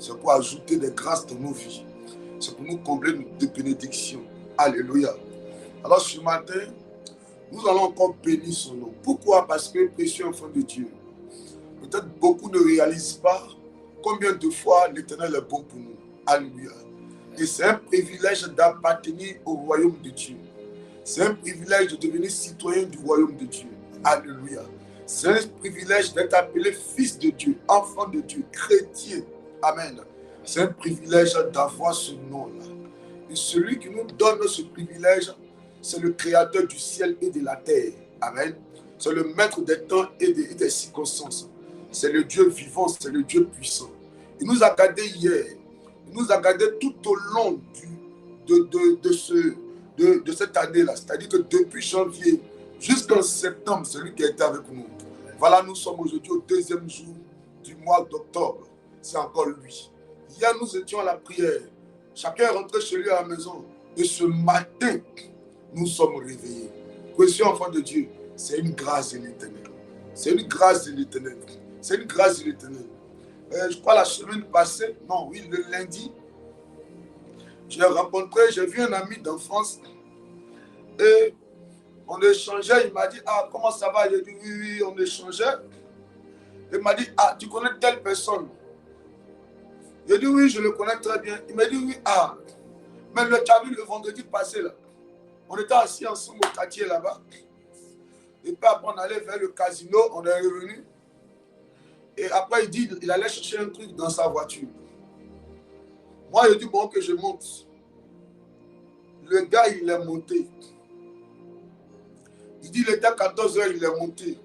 C'est pour ajouter des grâces dans nos vies. C'est pour nous combler de bénédictions. Alléluia. Alors ce matin, nous allons encore bénir son nom. Pourquoi? Parce que, précieux enfant de Dieu, peut-être beaucoup ne réalisent pas combien de fois l'Éternel est bon pour nous. Alléluia. Et c'est un privilège d'appartenir au royaume de Dieu. C'est un privilège de devenir citoyen du royaume de Dieu. Alléluia. C'est un privilège d'être appelé fils de Dieu, enfant de Dieu, chrétien. Amen. C'est un privilège d'avoir ce nom-là. Et celui qui nous donne ce privilège, c'est le créateur du ciel et de la terre. Amen. C'est le maître des temps et des circonstances. C'est le Dieu vivant, c'est le Dieu puissant. Il nous a gardés hier. Il nous a gardés tout au long de cette année-là. C'est-à-dire que depuis janvier jusqu'en septembre, c'est lui qui a été avec nous. Voilà, nous sommes aujourd'hui au 2e jour du mois d'octobre. C'est encore lui. Hier, nous étions à la prière. Chacun est rentré chez lui à la maison. Et ce matin, nous sommes réveillés. Précieux enfant de Dieu, c'est une grâce de l'Éternel. C'est une grâce de l'Éternel. C'est une grâce de l'Éternel. Je crois la semaine passée, non, oui, le lundi, j'ai vu un ami d'enfance et on échangeait. Il m'a dit, ah, comment ça va? J'ai dit, oui, oui, on échangeait. Il m'a dit, ah, tu connais telle personne? J'ai dit, oui, je le connais très bien. Il m'a dit, oui, ah, mais tu as vu le vendredi passé là? On était assis ensemble au quartier là-bas. Et puis après, on allait vers le casino, on est revenu. Et après, il dit, il allait chercher un truc dans sa voiture. Moi, il dit, bon, que je monte. Le gars, il est monté. Il dit, il était à 14 h, il est monté.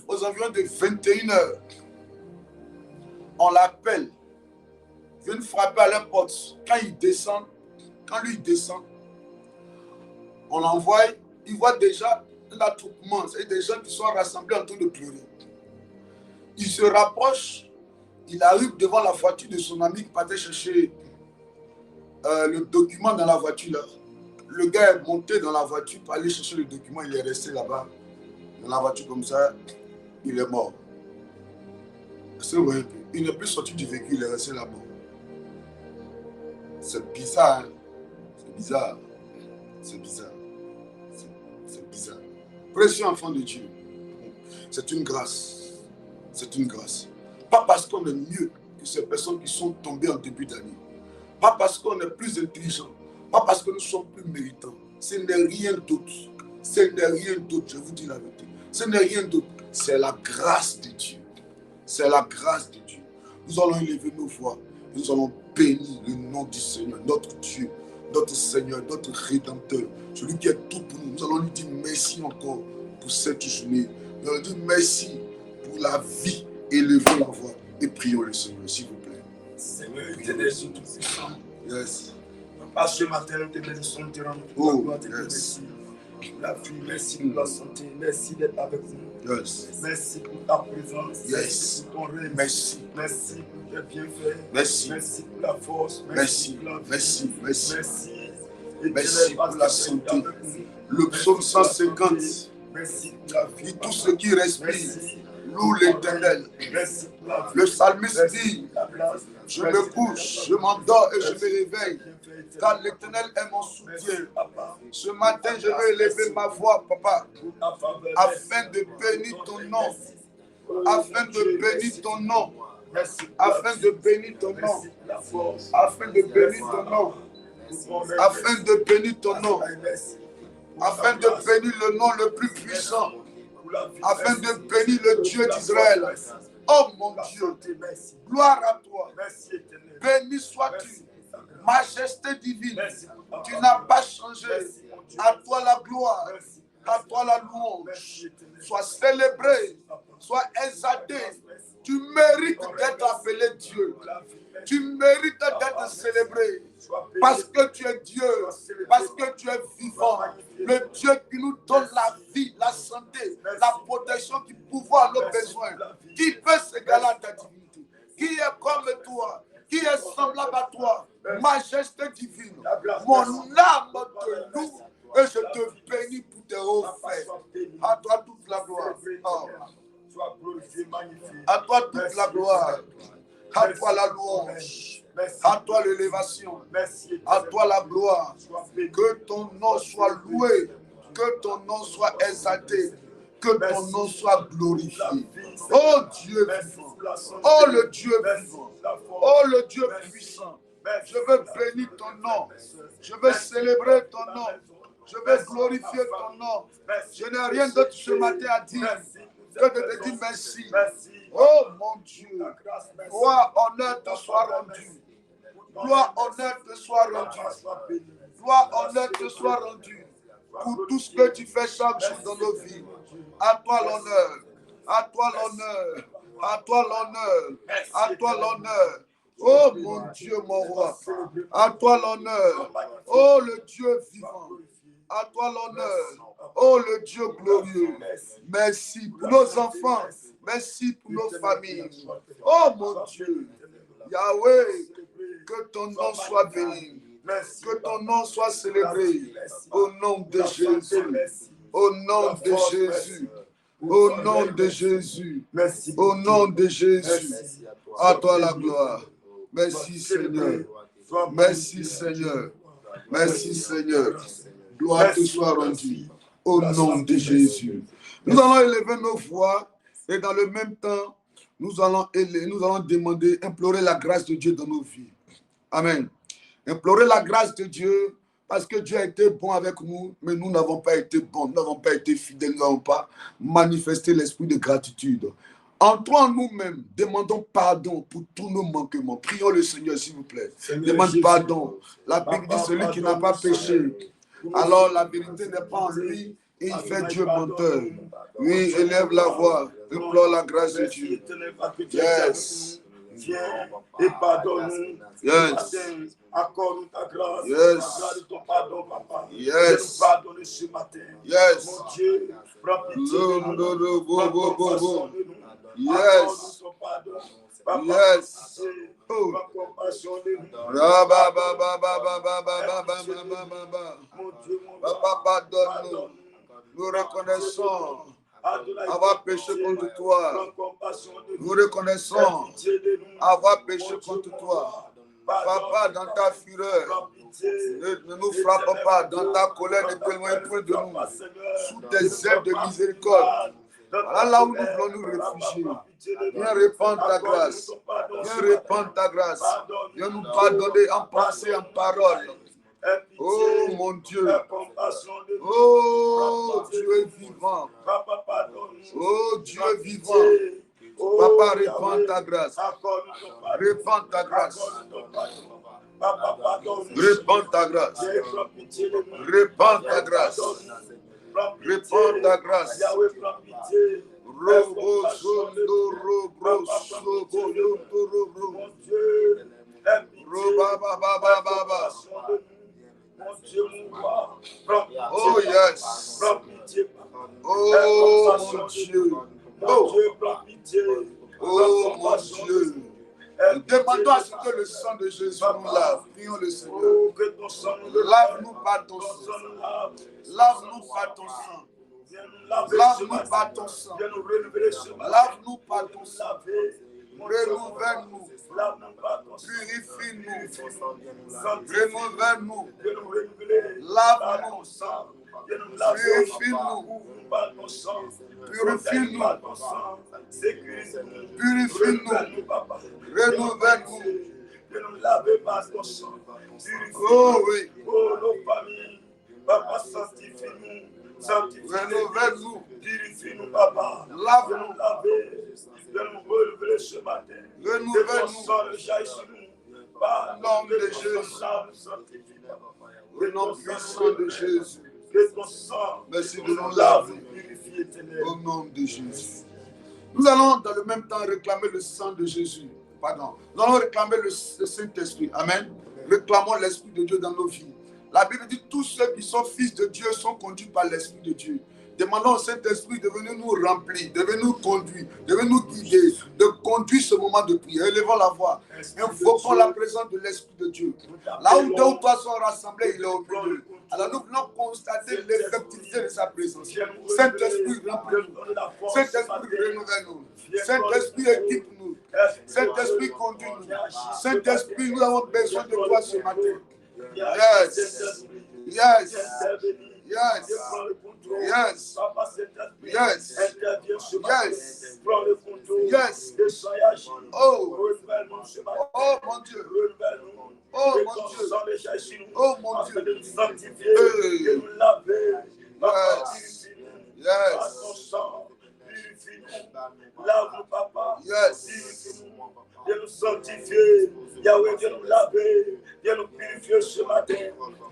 Aux environs de 21 h, on l'appelle. Il vient frapper à la porte. Quand lui descend, on l'envoie, il voit déjà l'attroupement. C'est des gens qui sont rassemblés en train de pleurer. Il se rapproche, il arrive devant la voiture de son ami qui partait chercher le document dans la voiture là. Le gars est monté dans la voiture pour aller chercher le document, il est resté là-bas, dans la voiture comme ça, il est mort. C'est vrai, il n'est plus sorti du véhicule, il est resté là-bas. C'est bizarre, hein? C'est bizarre. C'est bizarre. C'est bizarre. Précieux enfant de Dieu, c'est une grâce. C'est une grâce. Pas parce qu'on est mieux que ces personnes qui sont tombées en début d'année. Pas parce qu'on est plus intelligent. Pas parce que nous sommes plus méritants. Ce n'est rien d'autre. Ce n'est rien d'autre, je vous dis la vérité. Ce n'est rien d'autre. C'est la grâce de Dieu. C'est la grâce de Dieu. Nous allons élever nos voix. Nous allons bénir le nom du Seigneur, notre Dieu, notre Seigneur, notre Rédempteur, celui qui est tout pour nous. Nous allons lui dire merci encore pour cette journée. Nous allons dire merci pour la vie. Élevons la voix et prions le Seigneur, s'il vous plaît. Seigneur, éternel, tout puissant. Yes. Papa, ce matin, nous te bénissons, nous te rendons gloire, te merci. La vie, merci pour la santé, merci d'être avec nous. Yes. Merci pour ta présence, yes. Merci pour ton règne, merci. Merci pour tes bienfaits, merci. Merci pour la force, merci pour la vie. Merci. Merci pour la santé. Le psaume 150. Merci pour la vie. Dit tout ce qui respire. Loue l'Éternel. Le psalmiste dit, je me couche, je m'endors et je me réveille, car l'Éternel est mon soutien. Ce matin, je vais élever ma voix, papa, afin de bénir ton nom, afin de bénir ton nom, afin de bénir ton nom, afin de bénir ton nom, afin de bénir ton nom, afin de bénir le nom le plus puissant, afin de bénir le Dieu d'Israël. Oh mon Dieu, gloire à toi. Béni sois-tu, majesté divine. Tu n'as pas changé. À toi la gloire, à toi la louange. Sois célébré, sois exalté. Tu mérites d'être appelé Dieu. Tu mérites d'être célébré parce que tu es Dieu, parce que tu es vivant, le Dieu qui nous donne la vie, la santé, la protection, qui pourvoit à nos besoins. Qui peut s'égaler à ta divinité? Qui est comme toi? Qui est semblable à toi? Majesté divine, mon âme te loue et je te bénis pour tes hauts faits. À toi toute la gloire. Oh. À toi toute la gloire. À toi la louange. À toi l'élévation. À toi la gloire. Que ton nom soit loué. Que ton nom soit exalté. Que ton nom soit glorifié. Oh Dieu vivant. Oh le Dieu vivant. Oh le Dieu puissant. Je veux bénir ton nom. Je veux célébrer ton nom. Je veux glorifier ton nom. Je n'ai rien d'autre ce matin à dire que de te dire merci. Oh mon Dieu. Gloire, honneur te soit rendu. Gloire, honneur te soit rendu. Gloire, honneur te soit rendu. Pour tout ce que tu fais chaque jour dans nos vies. À toi l'honneur. À toi l'honneur. À toi l'honneur. À toi l'honneur. Oh mon Dieu, mon roi. À toi l'honneur. Oh le Dieu vivant. À toi l'honneur. Oh le Dieu glorieux. Merci pour nos enfants. Merci pour nos familles. Oh mon Dieu. Yahweh, que ton nom soit béni. Que ton nom soit célébré. Au nom de Jésus. Au nom de Jésus. Au nom de Jésus. Au nom de Jésus. À toi la gloire. Merci Seigneur. Merci Seigneur. Merci Seigneur. Gloire te soit rendue. Au nom de Jésus. Nous allons élever nos voix et dans le même temps, nous allons demander, implorer la grâce de Dieu dans nos vies. Amen. Implorer la grâce de Dieu parce que Dieu a été bon avec nous, mais nous n'avons pas été bons, nous n'avons pas été fidèles, nous n'avons pas manifesté l'esprit de gratitude. Entrons en nous-mêmes, demandons pardon pour tous nos manquements. Prions le Seigneur, s'il vous plaît. Demande pardon. La Bible dit celui qui n'a pas péché. Alors la vérité n'est pas en lui et il fait Dieu menteur. Oui, élève la voix, implore la grâce de Dieu. Yes. Viens et pardonne-nous. Yes. Accorde-nous ta grâce. Yes. Accorde ton pardon, papa. Yes. Viens nous pardonner ce matin. Yes. Mon Dieu, prends pitié de nous. Prends compassion de nous. Yes. Accorde-nous ton pardon. Papa, Yes. prends compassion de nous. Mon Dieu, mon Papa, pardonne-nous. Nous reconnaissons avoir péché contre toi. Nous reconnaissons avoir péché contre toi. Papa, dans ta fureur, ne nous frappe pas. Dans ta colère, ne t'éloigne point de nous. Sous tes ailes de miséricorde. Voilà là où nous voulons nous réfugier. Viens répandre ta grâce. Viens répandre ta grâce. Viens nous pardonner en pensée, en parole. Oh mon Dieu. Oh Dieu vivant. Oh Dieu vivant. Papa, répands ta grâce. Répands ta grâce. Répands ta grâce. Répands ta grâce. Répands ta grâce. Robo sondo robo sobo yondo robo. Roba baba baba baba. Oh yes. Oh mon Dieu. Oh mon Dieu. Nous demandons à ce que le sang de Jésus nous lave. Prions le Seigneur. Lave-nous par ton sang. Lave-nous par ton sang. Lave-nous par ton sang. Lave-nous par ton sang. Renouvelle-nous. Purifie-nous. Renouvelle-nous. Lave-nous. Purifie-nous. Purifie-nous. Purifie-nous. Renouvelle-nous. Oh oui. Oh, nos familles. Papa, sanctifie-nous. Renouvelle-nous. Purifie-nous, papa. Lave-nous. De nous relever ce matin. Renouvelle-nous. Au nom de Jésus. Au nom puissant de Jésus. Merci de nous laver. Au nom de Jésus. Nous allons dans le même temps réclamer le sang de Jésus. Pardon. Nous allons réclamer le Saint-Esprit. Amen. Réclamons l'Esprit de Dieu dans nos vies. La Bible dit tous ceux qui sont fils de Dieu sont conduits par l'Esprit de Dieu. Demandons au Saint-Esprit de venir nous remplir, de venir nous conduire, de venir nous guider, de conduire ce moment de prière. Élevons la voix. Invoquons la présence de l'Esprit de Dieu. Là où 2 ou 3 sont rassemblés, il est au milieu. Alors nous venons constater l'effectivité de sa présence. Saint-Esprit, remplis-nous. Saint-Esprit, renouvelle-nous. Saint-Esprit, équipe-nous. Saint-Esprit, conduis-nous. Saint-Esprit, nous avons besoin de toi ce matin. Yes. Yes. Yes. Yes. Yes. Yes. Yes. Oh. Oh mon Dieu. Oh mon Dieu. Oh mon Dieu. Yes. Lave-nous, papa. Yes. Viens nous sanctifier. Yahweh, viens nous laver. Viens nous purifier ce matin.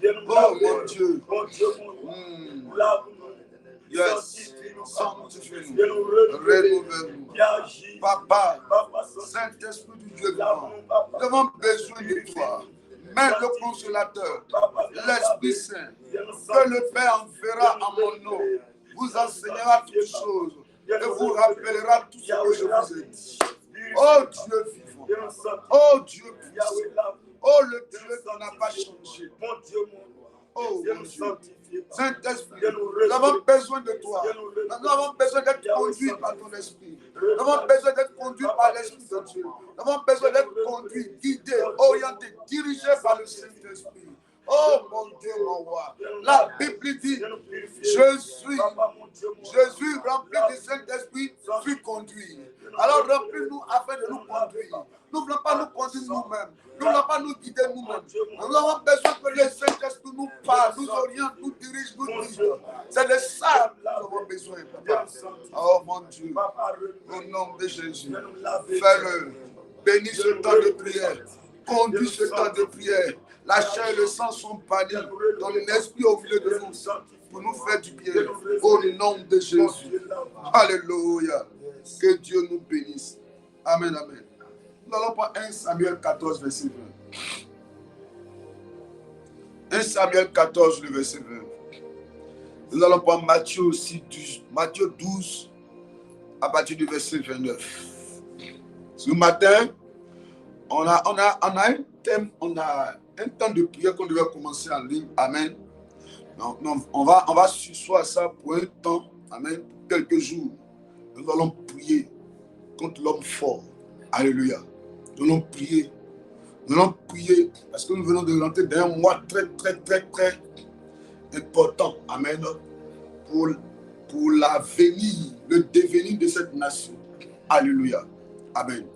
Viens nous laver. Oh mon Dieu. Mon Dieu, mon lave-nous. Yes. Sanctifie-nous. Viens nous renouveler. Viens agir. Papa, Saint-Esprit du Dieu vivant, nous avons besoin de toi. Même le consolateur, l'Esprit Saint, que le Père enverra en mon nom, vous enseignera toutes choses et vous rappellera tout ce que je vous ai dit. Oh Dieu vivant, oh Dieu puissant, oh le Dieu qui n'a pas changé. Oh mon Dieu, Saint-Esprit, nous avons besoin de toi. Nous avons besoin d'être conduits par ton esprit. Nous avons besoin d'être conduits par l'Esprit de Dieu. Nous avons besoin d'être conduits, guidés, orientés, dirigés par le Saint-Esprit. Oh mon Dieu, mon roi. La Bible dit, Jésus rempli du Saint-Esprit, fut conduit. Alors remplis-nous afin de nous conduire. Nous ne voulons pas nous conduire nous-mêmes. Nous ne voulons pas nous guider nous-mêmes. Nous avons besoin que le Saint-Esprit nous parle, nous oriente, nous dirige, nous guide. C'est de ça que nous avons besoin, papa. Oh mon Dieu, au nom de Jésus, fais-le. Bénis ce temps de prière. Conduis ce temps de prière. La chair et le sang sont bannis. Dans l'esprit au milieu de nous. Pour nous faire du bien. Au nom de Jésus. Alléluia. Que Dieu nous bénisse. Amen, amen. Nous allons prendre 1 Samuel 14, verset 20. 1 Samuel 14, le verset 20. Nous allons prendre Matthieu aussi, Matthieu 12, à partir du verset 29. Ce matin, on a un thème, on a un temps de prière qu'on devait commencer en ligne. Amen. Donc, on va sursoir ça pour un temps. Amen. Pour quelques jours. Nous allons prier contre l'homme fort. Alléluia. Nous allons prier. Nous allons prier parce que nous venons de rentrer dans un mois très, très, très, très important. Amen. Pour l'avenir, le devenir de cette nation. Alléluia. Amen.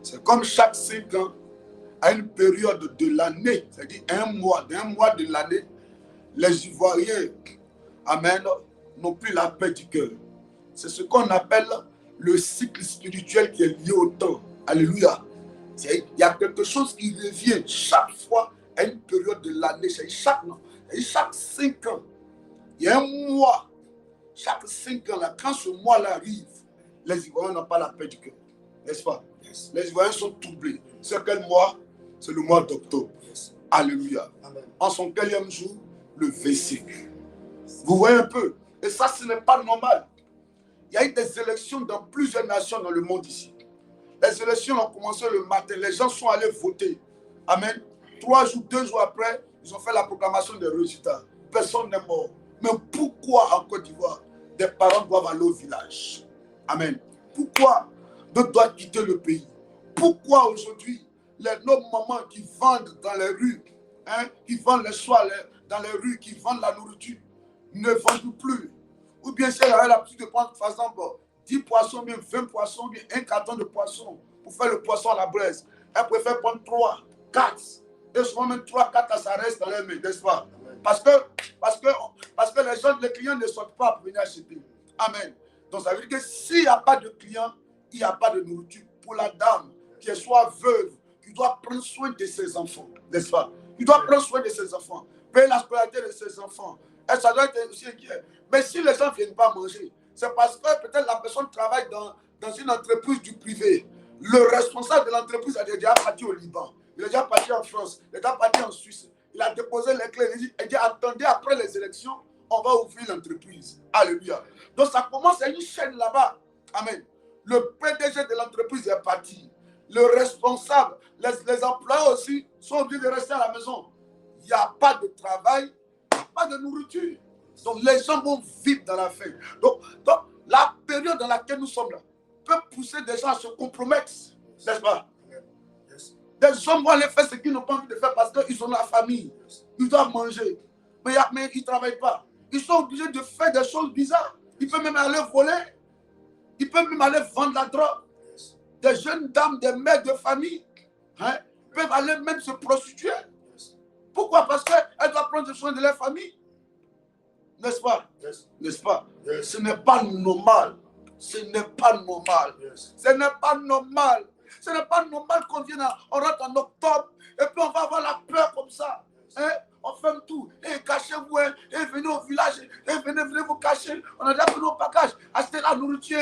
C'est comme chaque 5 ans, à une période de l'année, c'est-à-dire d'un mois de l'année, les Ivoiriens, amen, n'ont plus la paix du cœur. C'est ce qu'on appelle le cycle spirituel qui est lié au temps. Alléluia. Il y a quelque chose qui revient chaque fois à une période de l'année, chaque 5 ans. Il y a un mois, chaque 5 ans, là, quand ce mois-là arrive, les Ivoiriens n'ont pas la paix du cœur. N'est-ce pas? Les Ivoiriens sont troublés. C'est quel mois? C'est le mois d'octobre. Alléluia. Amen. En son 4e jour, le 25. Vous voyez un peu? Et ça, ce n'est pas normal. Il y a eu des élections dans plusieurs nations dans le monde ici. Les élections ont commencé le matin. Les gens sont allés voter. Amen. 3 jours, 2 jours après, ils ont fait la proclamation des résultats. Personne n'est mort. Mais pourquoi en Côte d'Ivoire, des parents doivent aller au village? Amen. Pourquoi d'autres doivent quitter le pays? Pourquoi aujourd'hui, nos mamans qui vendent dans les rues, qui vendent les soirs dans les rues, qui vendent la nourriture, ne vendent plus? Ou bien si elle avait l'habitude de prendre, par exemple, 10 poissons, bien 20 poissons, bien un carton de poissons pour faire le poisson à la braise, elle préfère prendre 3, 4. Et souvent même 3, 4, ça reste dans les mains, n'est-ce pas? Parce que les clients ne sortent pas pour venir acheter. Amen. Donc ça veut dire que s'il n'y a pas de clients, il n'y a pas de nourriture. Pour la dame qui soit veuve, qui doit prendre soin de ses enfants, n'est-ce pas? Qui doit prendre soin de ses enfants, payer la scolarité de ses enfants. Et ça doit être aussi inquiet. Mais si les gens ne viennent pas manger, c'est parce que peut-être la personne travaille dans une entreprise du privé. Le responsable de l'entreprise est déjà parti au Liban. Il est déjà parti en France. Il est déjà parti en Suisse. Il a déposé les clés. Il dit attendez après les élections, on va ouvrir l'entreprise. Alléluia. Donc ça commence à une chaîne là-bas. Amen. Le PDG de l'entreprise est parti. Le responsable, les employés aussi sont obligés de rester à la maison. Il n'y a pas de travail, il n'y a pas de nourriture. Donc les gens vont vivre dans la faim. Donc la période dans laquelle nous sommes là peut pousser des gens à se compromettre. N'est-ce pas? Des hommes vont aller faire ce qu'ils n'ont pas envie de faire parce qu'ils ont la famille. Ils doivent manger. Mais ils ne travaillent pas. Ils sont obligés de faire des choses bizarres. Ils peuvent même aller voler. Ils peuvent même aller vendre la drogue. Des jeunes dames, des mères de famille, peuvent aller même se prostituer. Pourquoi? Parce qu'elles doivent prendre soin de leur famille. N'est-ce pas? N'est-ce pas? Ce n'est pas normal. Ce n'est pas normal. Ce n'est pas normal. Ce n'est pas normal qu'on vienne, on rentre en octobre et puis on va avoir la peur comme ça. On ferme tout. Et cachez-vous. Et venez au village. Et venez vous cacher. On a déjà pris nos bagages. Achetez la nourriture.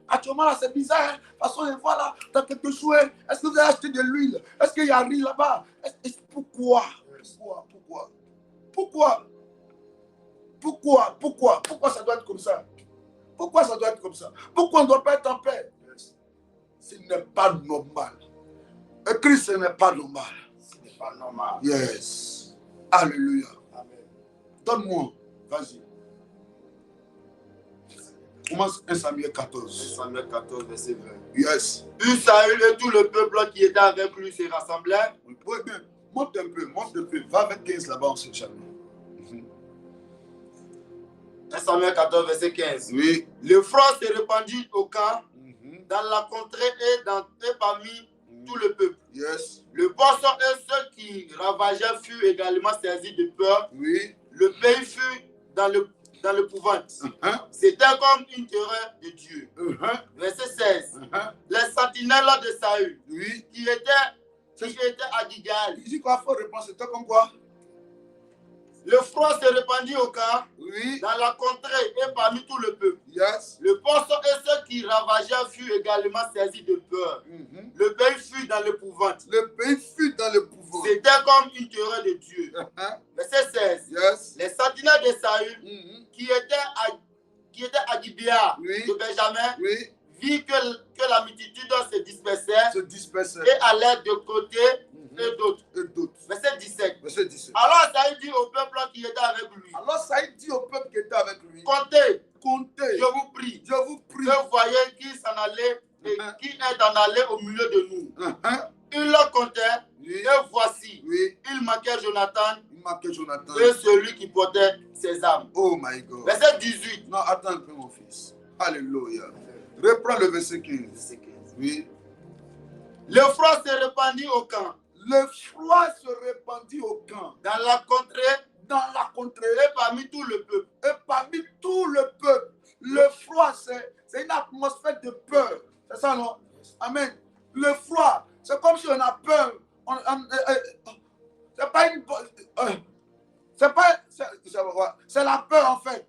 Actuellement là, c'est bizarre. De toute façon, voilà, dans quelques jours. Est-ce que vous avez acheté de l'huile? Est-ce qu'il y a riz là-bas? Pourquoi? Pourquoi ça doit être comme ça? Pourquoi ça doit être comme ça? Pourquoi on ne doit pas être en paix? Ce n'est pas normal. Et Christ, ce n'est pas normal. Ce n'est pas normal. Yes. Alléluia. Amen. Donne-moi. Vas-y. Commence 1 Samuel 14. 1 Samuel 14, verset 20. Yes. Puis Saül et tout le peuple qui était avec lui se rassemblèrent. Oui, bien. Monte un peu. Va avec 15 là-bas, on se calme. 1 Samuel 14, verset 15. Oui. Le froid se répandit au camp, dans la contrée et parmi tout le peuple. Yes. Le poisson et ceux qui ravageaient furent également saisis de peur. Oui. Le pays fut dans l'épouvante. C'était comme une terreur de Dieu. Verset 16. Les sentinelles de Saül, Oui. qui étaient à Gilgal. Il dit quoi? Il faut répondre. C'était comme quoi? Le froid se répandit au camp, Oui. dans la contrée et parmi tout le peuple. Yes. Le poisson et ceux qui ravageaient furent également saisis de peur. Le pays fut dans l'épouvante. Le pays fut dans l'épouvante. C'était comme une terreur de Dieu. Verset 16. Yes. Les sentinelles de Saül, qui étaient à Gibea de Benjamin, Oui. virent que la multitude se dispersait Se disperser. et allait de côté et d'autre. Verset 17. Verset 17. Alors Saül dit au peuple qui était avec lui, Alors Saïd dit au peuple qui était avec lui, comptez, comptez, je vous prie, je vous prie. que vous voyez qui s'en allait et qui est en allé au milieu de nous. Il le comptait, Oui. et voici, Oui. il manquait Jonathan Il manquait Jonathan. et celui qui portait ses armes. Oh my God. Verset 18. Non, attends un peu, mon fils. Alléluia. Reprends le verset 15. Verset 15. Oui. Le froid se répandit au camp, Le froid se répandit au camp, dans la contrée et parmi tout le peuple. et parmi tout le peuple. Le froid, c'est une atmosphère de peur. C'est ça, non? Amen. Le froid, c'est comme si on a peur. C'est pas une. C'est la peur, en fait.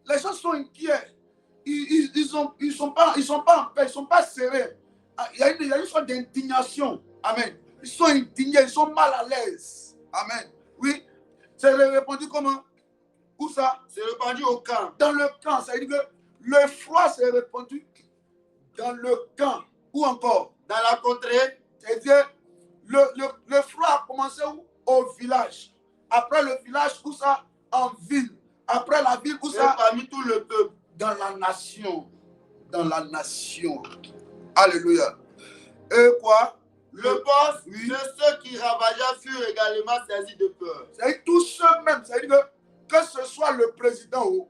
Les gens sont inquiets. Ils sont pas en paix, ils sont pas serrés. Il y a une sorte d'indignation. Amen. Ils sont indignés, ils sont mal à l'aise. Amen. Oui. C'est répandu comment? Où ça? Se répandit au camp. Dans le camp. Ça veut dire que le froid s'est répandu dans le camp. Où encore? Dans la contrée. C'est-à-dire, le froid a commencé où? Au village. Après le village, où ça? En ville. Après la ville, où ça? Et parmi tout le peuple. Dans la nation. Dans la nation. Alléluia. Et quoi? Le poste Oui. de ceux qui ravageaient furent également saisis de peur. C'est tous ceux-mêmes. C'est-à-dire que ce soit le président ou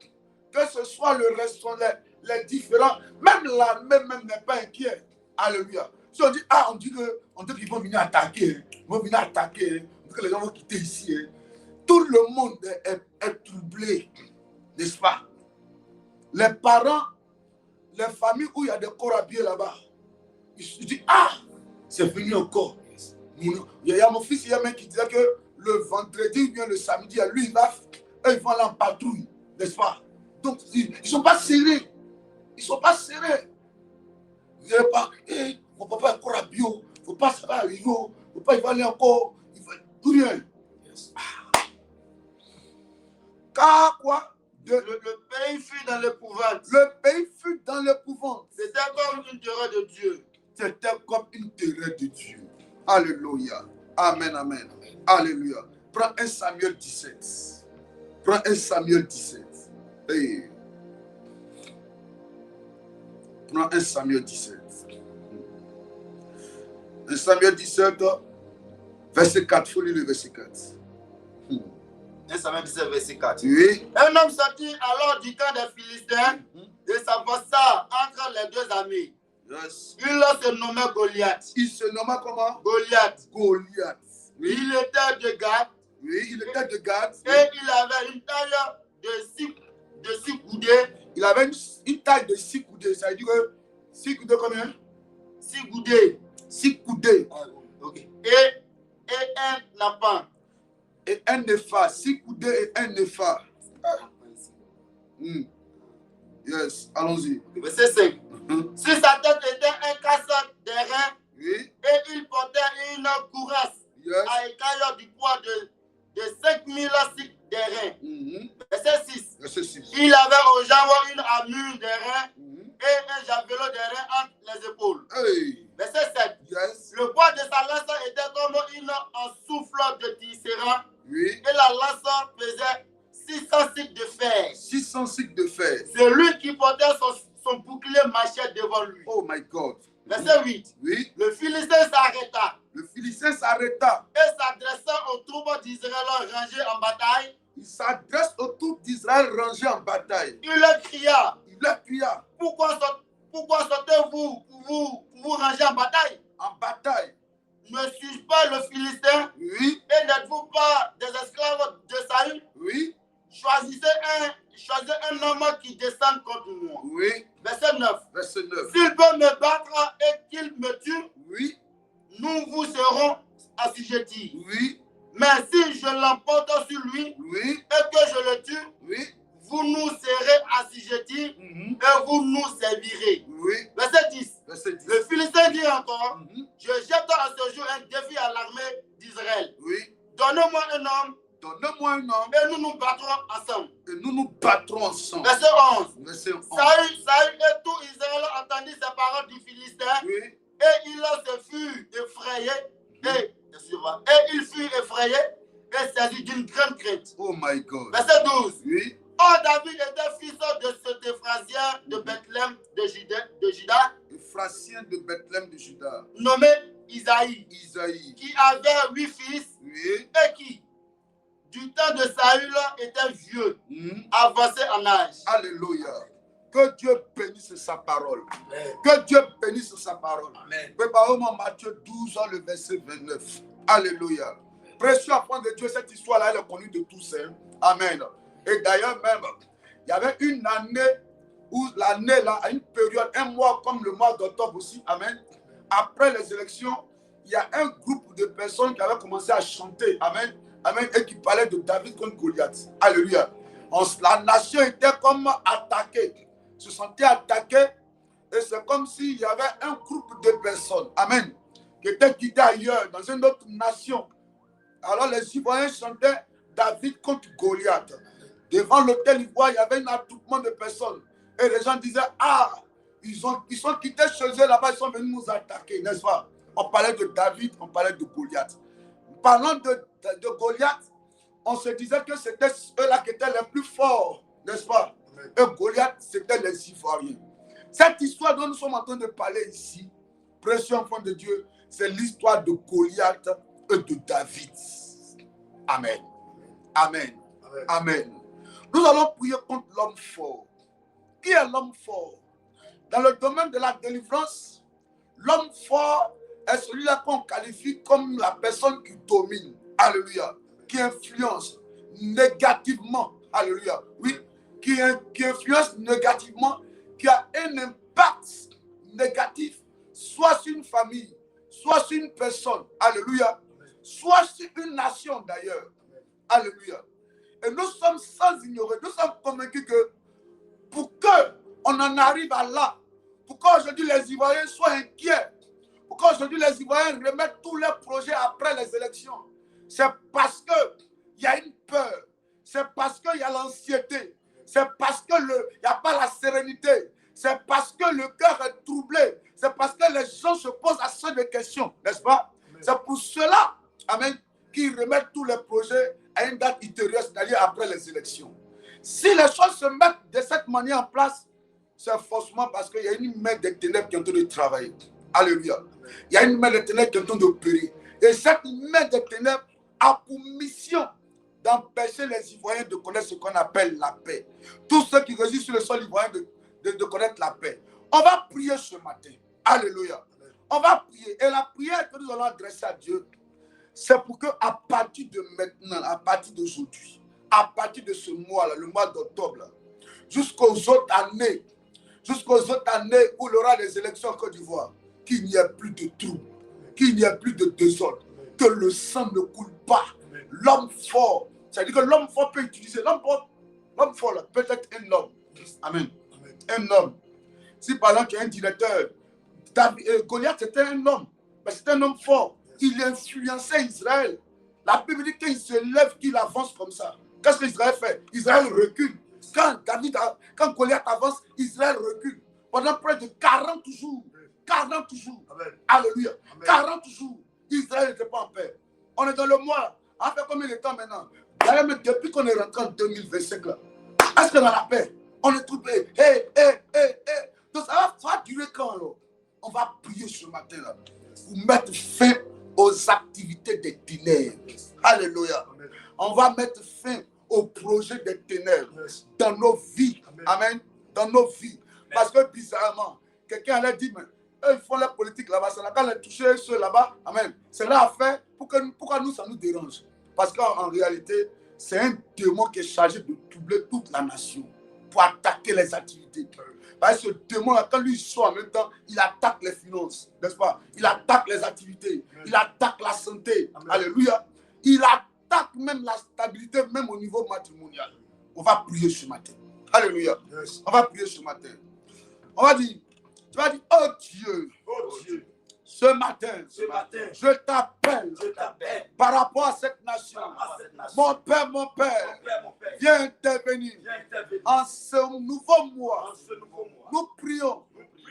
que ce soit le restaurant, les différents, même l'armée même n'est pas inquiet. Alléluia. Si on dit, on dit qu'ils vont venir attaquer, ils vont venir attaquer, on dit que les gens vont quitter ici. Tout le monde est troublé, n'est-ce pas? Les parents, les familles où il y a des corps habillés là-bas, ils disent, c'est venu encore. Il y a mon fils hier même qui disait que le vendredi ou bien le samedi, lui, ils vont aller en patrouille, n'est-ce pas? Donc, ils ne sont pas serrés. Ils ne sont pas serrés. Vous n'avez pas, mon papa est encore à bio, il ne faut pas, ça va arriver, il ne faut pas, il va aller encore, il va tout rien. Car quoi? le pays fut dans l'épouvante. Le pays fut dans l'épouvante. C'était comme une terreur de Dieu. C'était comme une terreur de Dieu. Alléluia. Amen, amen. Alléluia. Prends 1 Samuel 17. Prends 1 Samuel 17. Hey. Prends 1 Samuel 17. 1 Samuel 17, verset 4. Il faut lire le verset 4. 1 Samuel 17, verset 4. Oui. Un homme sortit alors du camp des Philistins et s'avança entre les deux armées. Yes. Il se nommait Goliath. Il se nommait comment? Goliath. Goliath. Oui. Il était de Gath. Oui, il était de Gath. Et il avait une taille de 6 coudées. Il avait une taille de 6 coudées. Ça veut dire que 6 coudées combien? 6 coudées. 6 coudées. Okay. Et un napan. Et un néphar. 6 coudées et un néphar. Yes, allons-y. Verset 5. Sur sa tête était un casque d'airain. Oui. Et il portait une courasse. Yes. À écaille du poids de 5000 cycles d'airain. Verset 6. Verset 6. Il avait aux jambes une armure d'airain et un javelot d'airain entre les épaules. Hey. Verset 7. Yes. Le poids de sa lance était comme un souffle de tisserand. Oui. Et la lance pesait 600 cycles de fer. 600 cycles de fer. Celui qui portait son bouclier marchait devant lui. Oh my God. Verset 8. Oui. Le Philistin s'arrêta Le Philistin s'arrêta. et s'adressa aux troupes d'Israël rangées en bataille. Il s'adresse aux troupes d'Israël rangées en bataille. Il leur cria: Il leur cria: Pourquoi sortez-vous pour vous ranger en bataille? En bataille. Ne suis-je pas le Philistin? Oui. Et n'êtes-vous pas des esclaves de Saül? Oui. Choisissez un homme qui descende contre moi. Oui. Verset 9. Verset 9. S'il peut me battre et qu'il me tue, Oui. nous vous serons assujettis. Oui. Mais si je l'emporte sur lui Oui. et que je le tue, Oui. vous nous serez assujettis et vous nous servirez. Oui. Verset 10. Verset 10. Le Philistin dit encore: Je jette à ce jour un défi à l'armée d'Israël. Oui. Donnez-moi un homme Donnez-moi un homme et nous nous battrons ensemble. et nous nous battrons ensemble. Verset 11. Verset 11. Saül et tout Israël entendit ces paroles du Philistin. Oui. Et il se fut effrayé. Et il fut effrayé et saisi d'une grande crainte. Oh my God. Verset 12. Oui. Or David était fils de cet Éphrasien de Bethléem de Juda, Éphrasien de Bethléem de Juda, nommé Isaïe, Isaïe, qui avait 8 fils oui, et qui, du temps de Saül, était vieux, avancé en âge. Alléluia. Que Dieu bénisse sa parole. Amen. Que Dieu bénisse sa parole. Préparez-moi Matthieu 12, le verset 29. Alléluia. Précieux enfant de Dieu, cette histoire-là, elle est connue de tous. Hein? Amen. Et d'ailleurs même, il y avait une année où l'année là, à une période, un mois comme le mois d'octobre aussi. Amen. Après les élections, il y a un groupe de personnes qui avaient commencé à chanter. Amen. Amen. Et qui parlaient de David contre Goliath. Alléluia. La nation était comme attaquée. Se sentait attaquée. Et c'est comme s'il y avait un groupe de personnes. Amen. Qui étaient guidés ailleurs, dans une autre nation. Alors les Ivoiriens chantaient David contre Goliath. Devant l'hôtel Ivoire, il y avait un attroupement de personnes. Et les gens disaient: Ah, ils sont quittés chez eux là-bas, ils sont venus nous attaquer, n'est-ce pas? On parlait de David, on parlait de Goliath. Parlant de Goliath, on se disait que c'était eux-là qui étaient les plus forts, n'est-ce pas? Et Goliath, c'était les Ivoiriens. Cette histoire dont nous sommes en train de parler ici, précieux enfant de Dieu, c'est l'histoire de Goliath et de David. Amen. Amen. Amen. Amen. Nous allons prier contre l'homme fort. Qui est l'homme fort? Dans le domaine de la délivrance, l'homme fort est celui-là qu'on qualifie comme la personne qui domine. Alléluia. Qui influence négativement. Alléluia. Oui. Qui influence négativement, qui a un impact négatif, soit sur une famille, soit sur une personne. Alléluia. Soit sur une nation d'ailleurs. Alléluia. Et nous sommes sans ignorer, nous sommes convaincus que pour qu'on en arrive à là, pour qu'aujourd'hui les Ivoiriens soient inquiets, pour qu'aujourd'hui les Ivoiriens remettent tous leurs projets après les élections, c'est parce qu'il y a une peur, c'est parce qu'il y a l'anxiété, c'est parce qu'il n'y a pas la sérénité. C'est parce que le cœur est troublé. C'est parce que les gens se posent assez de questions, n'est-ce pas? C'est pour cela, amen, qu'ils remettent tous les projets à une date ultérieure, c'est-à-dire après les élections. Si les choses se mettent de cette manière en place, c'est forcément parce qu'il y a une main des ténèbres qui est en train de travailler. Alléluia. Il y a une main des ténèbres qui est en train d'opérer. Et cette main des ténèbres a pour mission d'empêcher les Ivoiriens de connaître ce qu'on appelle la paix. Tous ceux qui résident sur le sol ivoirien de connaître la paix. On va prier ce matin. Alléluia. On va prier. Et la prière que nous allons adresser à Dieu, c'est pour qu'à partir de maintenant, à partir d'aujourd'hui, à partir de ce mois-là, le mois d'octobre, jusqu'aux autres années où il y aura les élections en Côte d'Ivoire, qu'il n'y ait plus de troubles, qu'il n'y ait plus de désordre, que le sang ne coule pas. L'homme fort, c'est-à-dire que l'homme fort peut utiliser, l'homme fort là, peut être un homme. Amen. Un homme. Si par exemple, il y a un directeur, Goliath était un homme, mais c'était un homme fort. Il influençait Israël. La Bible dit qu'il se lève, qu'il avance comme ça. Qu'est-ce qu'Israël fait? Israël recule. Quand Goliath avance, Israël recule. Pendant près de 40 jours. 40 jours. Amen. Alléluia. Amen. 40 jours. Israël n'était pas en paix. On est dans le mois. On fait combien de temps maintenant? Depuis qu'on est rentré en 2025 là. Est-ce qu'on a la paix? On est troublé. Donc ça va durer quand là? On va prier ce matin là. Pour mettre fin aux activités des ténèbres. Alléluia. Amen. On va mettre fin au projet des ténèbres dans nos vies. Amen. Dans nos vies. Parce que bizarrement, quelqu'un allait dire, mais eux, ils font la politique là-bas, c'est là quand les toucher ceux là-bas. Amen. C'est là à faire. Pourquoi nous, ça nous dérange? Parce qu'en réalité, c'est un démon qui est chargé de troubler toute la nation pour attaquer les activités. Parce que ce démon-là, quand lui sort en même temps, il attaque les finances, n'est-ce pas? Il attaque les activités, il attaque la santé. Amen. Alléluia. Il attaque même la stabilité, même au niveau matrimonial. On va prier ce matin. Alléluia. Yes. On va prier ce matin. On va dire, tu vas dire, oh Dieu, ce matin, je t'appelle par rapport à cette nation. Mon Père, viens intervenir. En ce nouveau mois, nous prions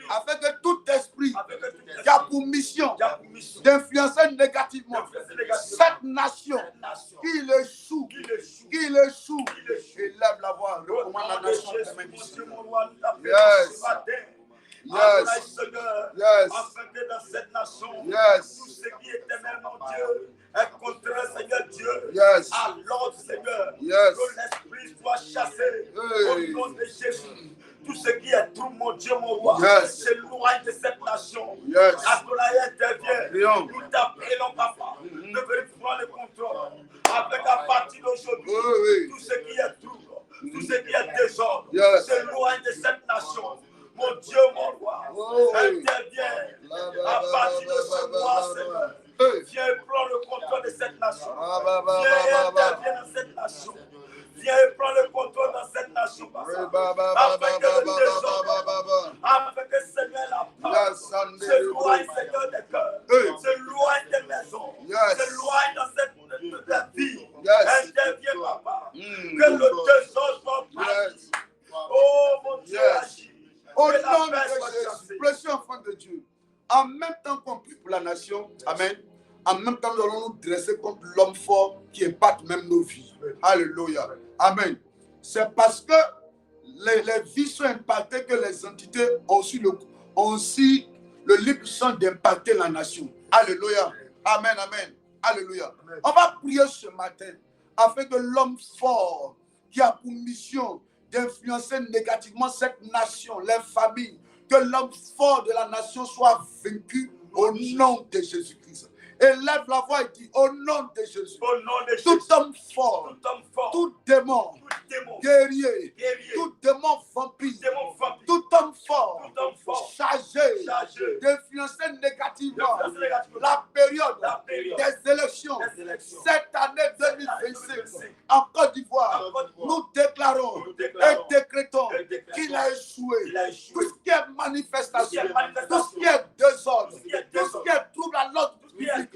afin que tout esprit qui a pour mission d'influencer négativement cette nation, qu'il échoue, élève la voix, recommande la nation. Yes. Yes. Yes. Afin que dans cette nation, yes, tout ce qui est éternel, mon Dieu, est contraire, Seigneur Dieu, yes, à l'ordre, Seigneur, yes, que l'esprit soit chassé au nom de Jésus. Tout ce qui est tout, mon Dieu, mon roi, yes, c'est loin de cette nation. Yes. Adonai intervient. Nous t'appelons, Papa, de venir prendre le contrôle. Avec à partir d'aujourd'hui, tout ce qui est trouble, tout ce qui est désordre, yes, c'est loin de cette nation. Mon Dieu, mon roi, interviens à partir de ce mois, Seigneur. Viens prendre le contrôle de cette nation. Viens interviens dans cette nation. Viens prendre le contrôle dans cette nation. Afin que le désordre, afin que Seigneur la paix, c'est loin, Seigneur, des cœurs. C'est loin des maisons. C'est loin dans cette vie. Interviens, Papa. Que le désordre soit parti. Oh, mon Dieu, agis. Au nom de Jésus, précieux enfant de Dieu, en même temps qu'on prie pour la nation, amen, en même temps nous allons nous dresser contre l'homme fort qui impacte même nos vies. Alléluia. Amen. C'est parce que les vies sont impactées que les entités ont aussi le libre champ d'impacter la nation. Alléluia. Amen, amen. Alléluia. Amen. On va prier ce matin afin que l'homme fort qui a pour mission d'influencer négativement cette nation, les familles, que l'homme fort de la nation soit vaincu au nom de Jésus-Christ. Élève la voix et dit, au nom de Jésus, tout homme fort, tout démon, guerrier, tout démon vampire, tout homme fort, chargé d'influencer négativement la période des élections, cette année 2025, en Côte d'Ivoire, nous déclarons et décrétons qu'il a échoué. Tout ce qui est manifestation, tout ce qui est désordre, tout ce qui est trouble à l'ordre public,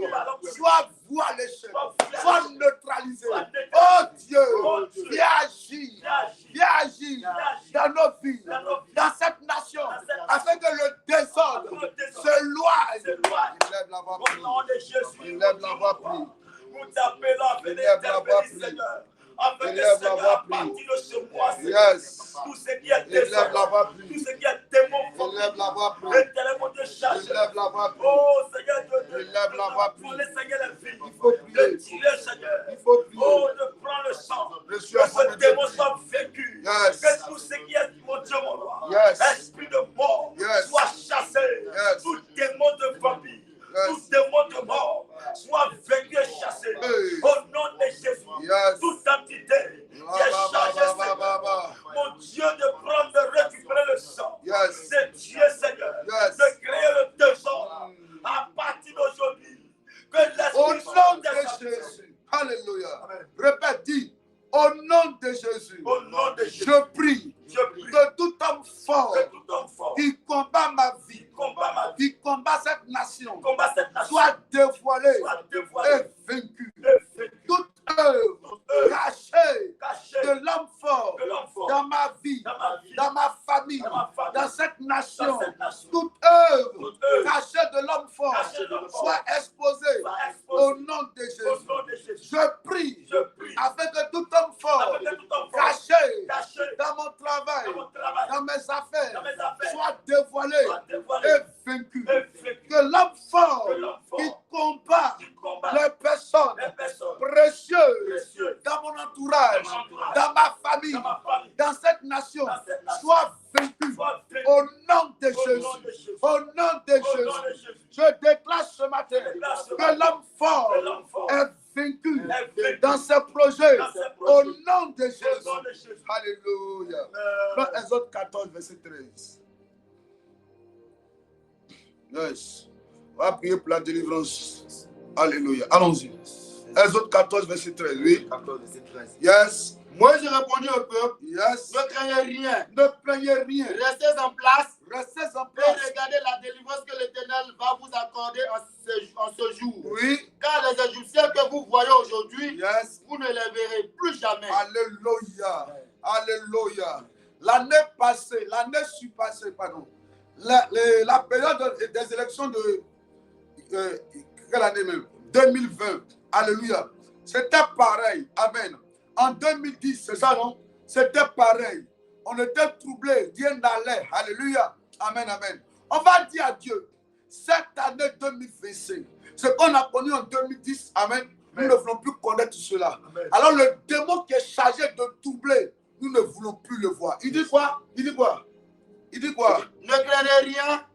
soit voué à l'échec, soit neutralisé. Oh Dieu, viens agir, viens agir, suis Élève la voix, prie. Nous t'appelons à venir Élève la voix, intervenir, prie. Seigneur. Afin que Élève la Seigneur, voix, à prie. partir de ce mois, Seigneur, Yes. tout ce qui est Élève la voix, tout prie. ce qui est démon, Élève la voix, prie. éternellement de charge. Élève la voix, prie. Oh Seigneur, Élève la voix, prie. de Seigneur la vie. Il faut prier. De tirer, Seigneur. Il faut prier. Oh, de prendre le sang. Je Que suis en train ce de démon prier. soit vaincu. Yes. Que tout ce qui est, mon Dieu, mon roi, Yes. esprit de mort, Yes. soit chassé. Yes. Tout démon de vampire, Yes. tout démon de mort, soit vaincu et chassé. Hey. Au nom de Jésus. Yes. Toute entité qui est chargée, Seigneur, mon Dieu, de prendre, de récupérer le sang. Yes. De tuer, Seigneur. Yes. De créer le désordre. À partir d'aujourd'hui, que Au l'esprit nom de soit Jésus. Alléluia. Répète, dis. Au nom de Jésus. Au nom de Jésus. Je prie Je prie que tout homme fort que tout homme fort qui combat ma vie, combat ma vie, qui combat cette nation, combat cette nation, soit dévoilé soit dévoilé et vaincu. et vaincu. Toute œuvre cachée Caché de l'homme fort de l'homme fort dans ma vie, dans ma vie, dans ma famille, dans ma famille, dans cette nation, dans cette nation. toute œuvre Toute œuvre cachée de l'homme fort cachée de l'homme fort soit exposée soit exposée au nom de au Jésus. nom de Jésus. Je prie Je prie afin que tout homme fort afin que tout homme fort caché caché dans mon travail, dans mon travail, dans mes affaires, dans mes affaires, soit dévoilé soit dévoilé et vaincu. et vaincu. Que l'homme fort Que l'homme fort qui combat qui combat les personnes les personnes précieuses précieuses dans mon entourage, dans mon entourage, dans ma famille, dans ma famille, dans cette nation, dans cette nation, soit vaincu soit vaincu. au nom de Au nom de Jésus. Jésus. Au nom de Au nom de Jésus. Jésus. Je déclare ce matin déclare ce que matin l'homme fort que l'homme fort est vaincu est vaincu dans ses projets. dans ses Au projets. nom de Au Jésus. nom de Jésus. Alléluia. Dans Exode 14, verset 13. Yes. On va prier pour la délivrance. Alléluia. Allons-y. Exode 14, verset 13. Oui. 14, verset 13. Yes. Moïse répondit au peuple, Yes. ne craignez rien, Ne plaignez rien. restez en place Restez en et place. regardez la délivrance que l'Éternel va vous accorder en ce jour. Oui. Car les Égyptiens que vous voyez aujourd'hui, Yes. vous ne les verrez plus jamais. Alléluia. Alléluia. L'année passée, l'année surpassée, pardon. La période des élections de quelle année même? 2020. Alléluia. C'était pareil. Amen. En 2010, c'est ça, non? C'était pareil. On était troublés. Dieu n'allait. Alléluia. Amen, amen. On va dire à Dieu, cette année 2025, ce qu'on a connu en 2010, amen, nous ne voulons plus connaître cela. Amen. Alors le démon qui est chargé de troubler, nous ne voulons plus le voir. Il dit quoi? Il dit quoi? Il dit quoi? Ne craignez rien,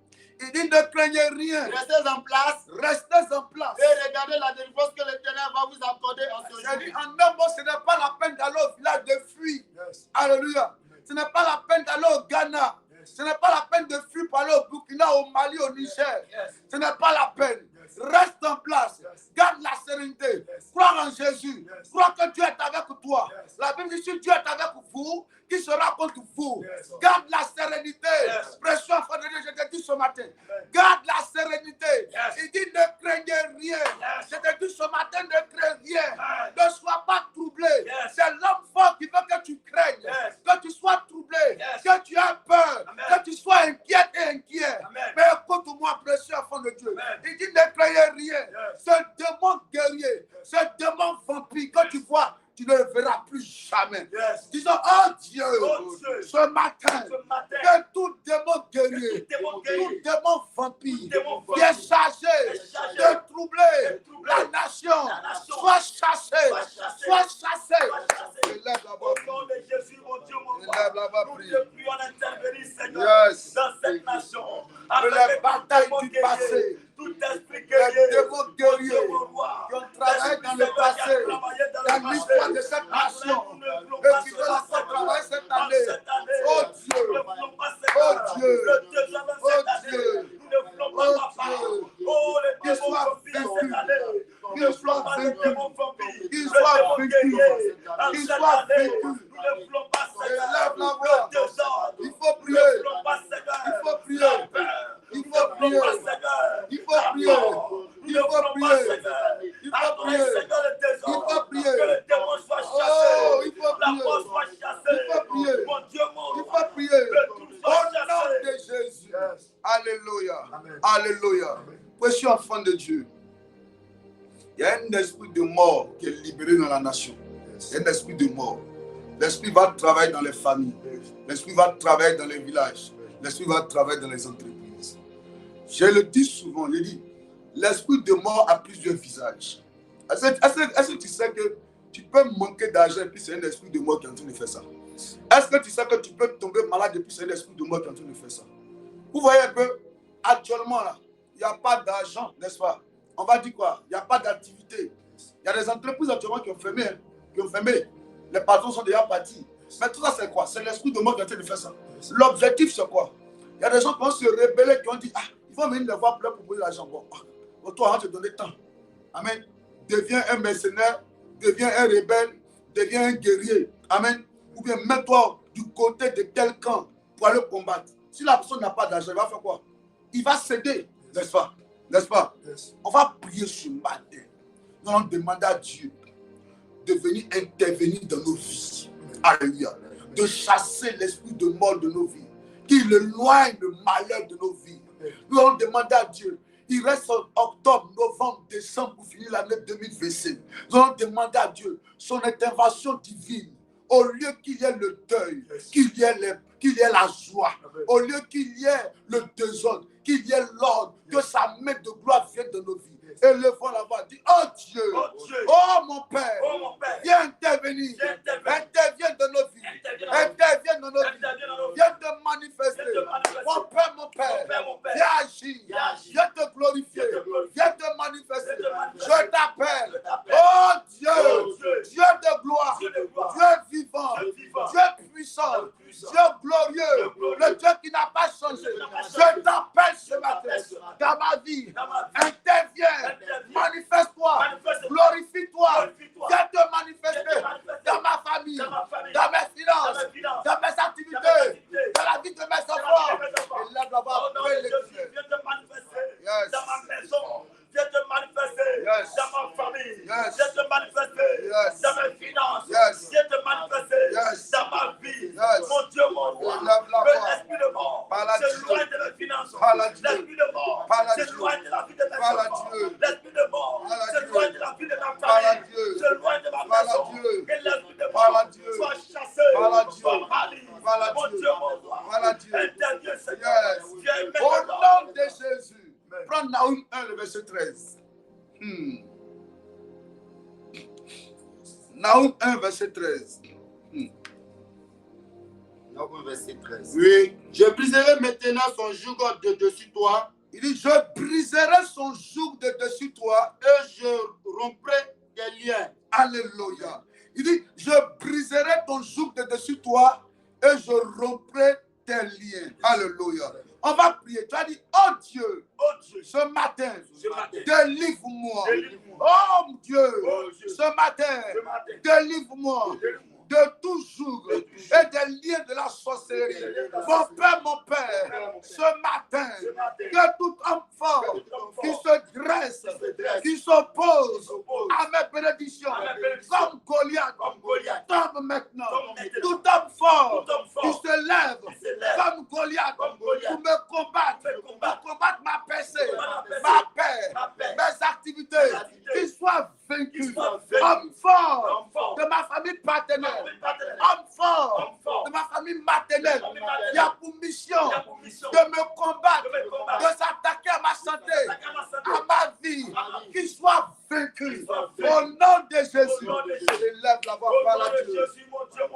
Il dit ne craignez rien. restez en place Restez en place. et regardez la délivrance que l'Éternel va vous accorder en ce C'est dit jour. en un mot, ce n'est pas la peine d'aller au village de fuir. Yes. Alléluia. Ce n'est pas la peine d'aller au Ghana. Ce n'est pas la peine de fuir pour aller au Burkina, au Mali, au Niger. Yes. Ce n'est pas la peine. Reste en place. Yes. Garde la sérénité. Yes. Crois en Jésus. Yes. Crois que Dieu est avec toi. Yes. La Bible dit si Dieu est avec vous, qui sera contre vous? Yes. Garde la sérénité. Yes. Précieux enfant de Dieu, je te dis ce matin. Amen. Garde la sérénité. Yes. Il dit ne craignez rien. Yes. Je te dis ce matin, ne crains rien. Amen. Ne sois pas troublé. Yes. C'est l'homme fort qui veut que tu craignes. Yes. Que tu sois troublé. Yes. Que tu aies peur. Amen. Que tu sois inquiète et inquiet. Amen. Mais écoute-moi, précieux enfant de Dieu. Amen. Il dit ne craignez rien. Yes. Ce démon guerrier, ce démon vampire que tu vois, tu ne le verras plus jamais. Yes. Disons, oh Dieu, Oh Dieu, ce matin, ce matin, que tout démon guerrier, tout démon tout guerrier, démon vampire tout démon qui est vampire chargé de troubler la nation, soit chassé, soit chassé. Élève la voix, Au nom de Jésus, mon Dieu, mon roi, élève la voix, nous prie. te prions d'intervenir, Seigneur, Yes. dans cette nation. Que Avec les tout batailles démon du guerrier, passé, tout esprit les guerrier, démons mon guerriers Dieu, mon roi, qui ont travaillé dans le passé, dans l'histoire de cette nation, et qui veulent encore travailler cette année. Oh Dieu, oh Dieu, oh Dieu, nous ne voulons pas oh papa. Dieu, Oh, les qu'il démons soit vampires cette vaincu, année. Nous qu'il ne soit voulons pas les vaincu, démons vampires. qu'il Les soit démons vaincu, guerriers. En qu'il cette soit année, vaincu. nous ne voulons pas Élève Seigneur, la voix. le désordre. Il faut Nous ne prier, voulons pas Seigneur, il faut prier, la peur. il Nous faut ne voulons prier, pas Seigneur, il faut la prier, mort. Nous il ne faut voulons pas prier, Seigneur, il faut adorer prier, Seigneur le il désordre. faut prier. Que le démon soit Oh, chassé. il faut La prier. mort soit chassée. Il faut prier. Mon Dieu, mon Il roi. faut prier. Que tout Au soit nom de chassé. Jésus. Alléluia. Amen. Alléluia. Précieux enfant de Dieu. Il y a un esprit de mort qui est libéré dans la nation. Il y a un esprit de mort. L'esprit va travailler dans les familles. L'esprit va travailler dans les villages. L'esprit va travailler dans les entreprises. Je le dis souvent, je dis, l'esprit de mort a plusieurs visages. Est-ce que tu sais que tu peux manquer d'argent et puis c'est un esprit de mort qui est en train de faire ça? Est-ce que tu sais que tu peux tomber malade et puis c'est un esprit de mort qui est en train de faire ça? Vous voyez un peu, actuellement là, il n'y a pas d'argent, n'est-ce pas? On va dire quoi? Il n'y a pas d'activité. Il y a des entreprises actuellement qui ont fermé. Les patrons sont déjà partis. Mais tout ça, c'est quoi? C'est l'esprit de mort qui est en train de faire ça. L'objectif, c'est quoi? Il y a des gens qui vont se rebeller, qui ont dit, ils vont venir les voir pour leur proposer l'argent. Bon, toi, on va te donner temps. Amen. Deviens un mercenaire, deviens un rebelle, deviens un guerrier. Amen. Ou bien mets-toi du côté de quelqu'un pour aller combattre. Si la personne n'a pas d'argent, il va faire quoi? Il va céder, n'est-ce pas? N'est-ce pas? Yes. On va prier ce matin. Nous allons demander à Dieu de venir intervenir dans nos vies. Alléluia. De chasser l'esprit de mort de nos vies. Qu'il éloigne le malheur de nos vies. Nous allons demander à Dieu. Il reste octobre, novembre, décembre pour finir l'année 2025. Nous allons demander à Dieu son intervention divine. Au lieu qu'il y ait le deuil, qu'il y ait la joie, au lieu qu'il y ait le désordre, qu'il y ait l'ordre, que sa main de gloire vienne de nos vies. Élevons la voix, dis, oh Dieu, oh mon Père, viens intervenir, interviens dans nos vies, interviens dans nos vies, viens te manifester. Mon Père, viens agir, viens te glorifier, viens te manifester. Je t'appelle, oh Dieu, Dieu de gloire, Dieu vivant, Dieu puissant, Dieu glorieux, le Dieu qui n'a pas changé. Je t'appelle ce matin dans ma vie, interviens. Manifeste-toi, glorifie-toi, viens te manifester dans ma famille, dans mes finances, dans mes activités, dans la vie de mes enfants. Et lève la voix, prie les dieux. Viens te manifester dans ma maison, viens te manifester dans ma famille, viens te manifester dans mes finances, viens te manifester dans ma vie. Mon Dieu, mon roi, que l'esprit de mort s'éloigne de mes finances, l'esprit de mort s'éloigne de la vie de mes enfants, l'esprit de mort s'éloigne de la vie de ma famille, s'éloigne de ma maison, que l'esprit de mort soit chassé, soit mali. Mon Dieu, mon roi, interviens Seigneur, viens au nom de Jésus. Prends Naoum 1, le verset 13. Naoum 1, verset 13. Naoum verset 13. Oui. Je briserai maintenant son joug de dessus toi. Il dit, je briserai son joug de dessus toi et je romprai tes liens. Alléluia. Il dit, je briserai ton joug de dessus toi et je romprai tes liens. Alléluia. On va prier. Tu as dit, oh Dieu, ce matin, délivre-moi. Oh Dieu, ce matin, délivre-moi de tout joug et des liens de la sorcellerie. Mon Père, ce matin, que tout homme fort qui se dresse, qui s'oppose à mes bénédictions, comme Goliath, tombe maintenant. Tout homme fort qui se lève comme Goliath pour me combattre ma percée, ma paix, mes activités, qu'ils soient vaincus. Homme fort de ma famille paternelle, homme fort de ma famille maternelle, il y a pour mission de me combattre, de s'attaquer à ma santé, à ma vie, qu'il soit vaincu. Au nom de Jésus, élève la voix par la Dieu.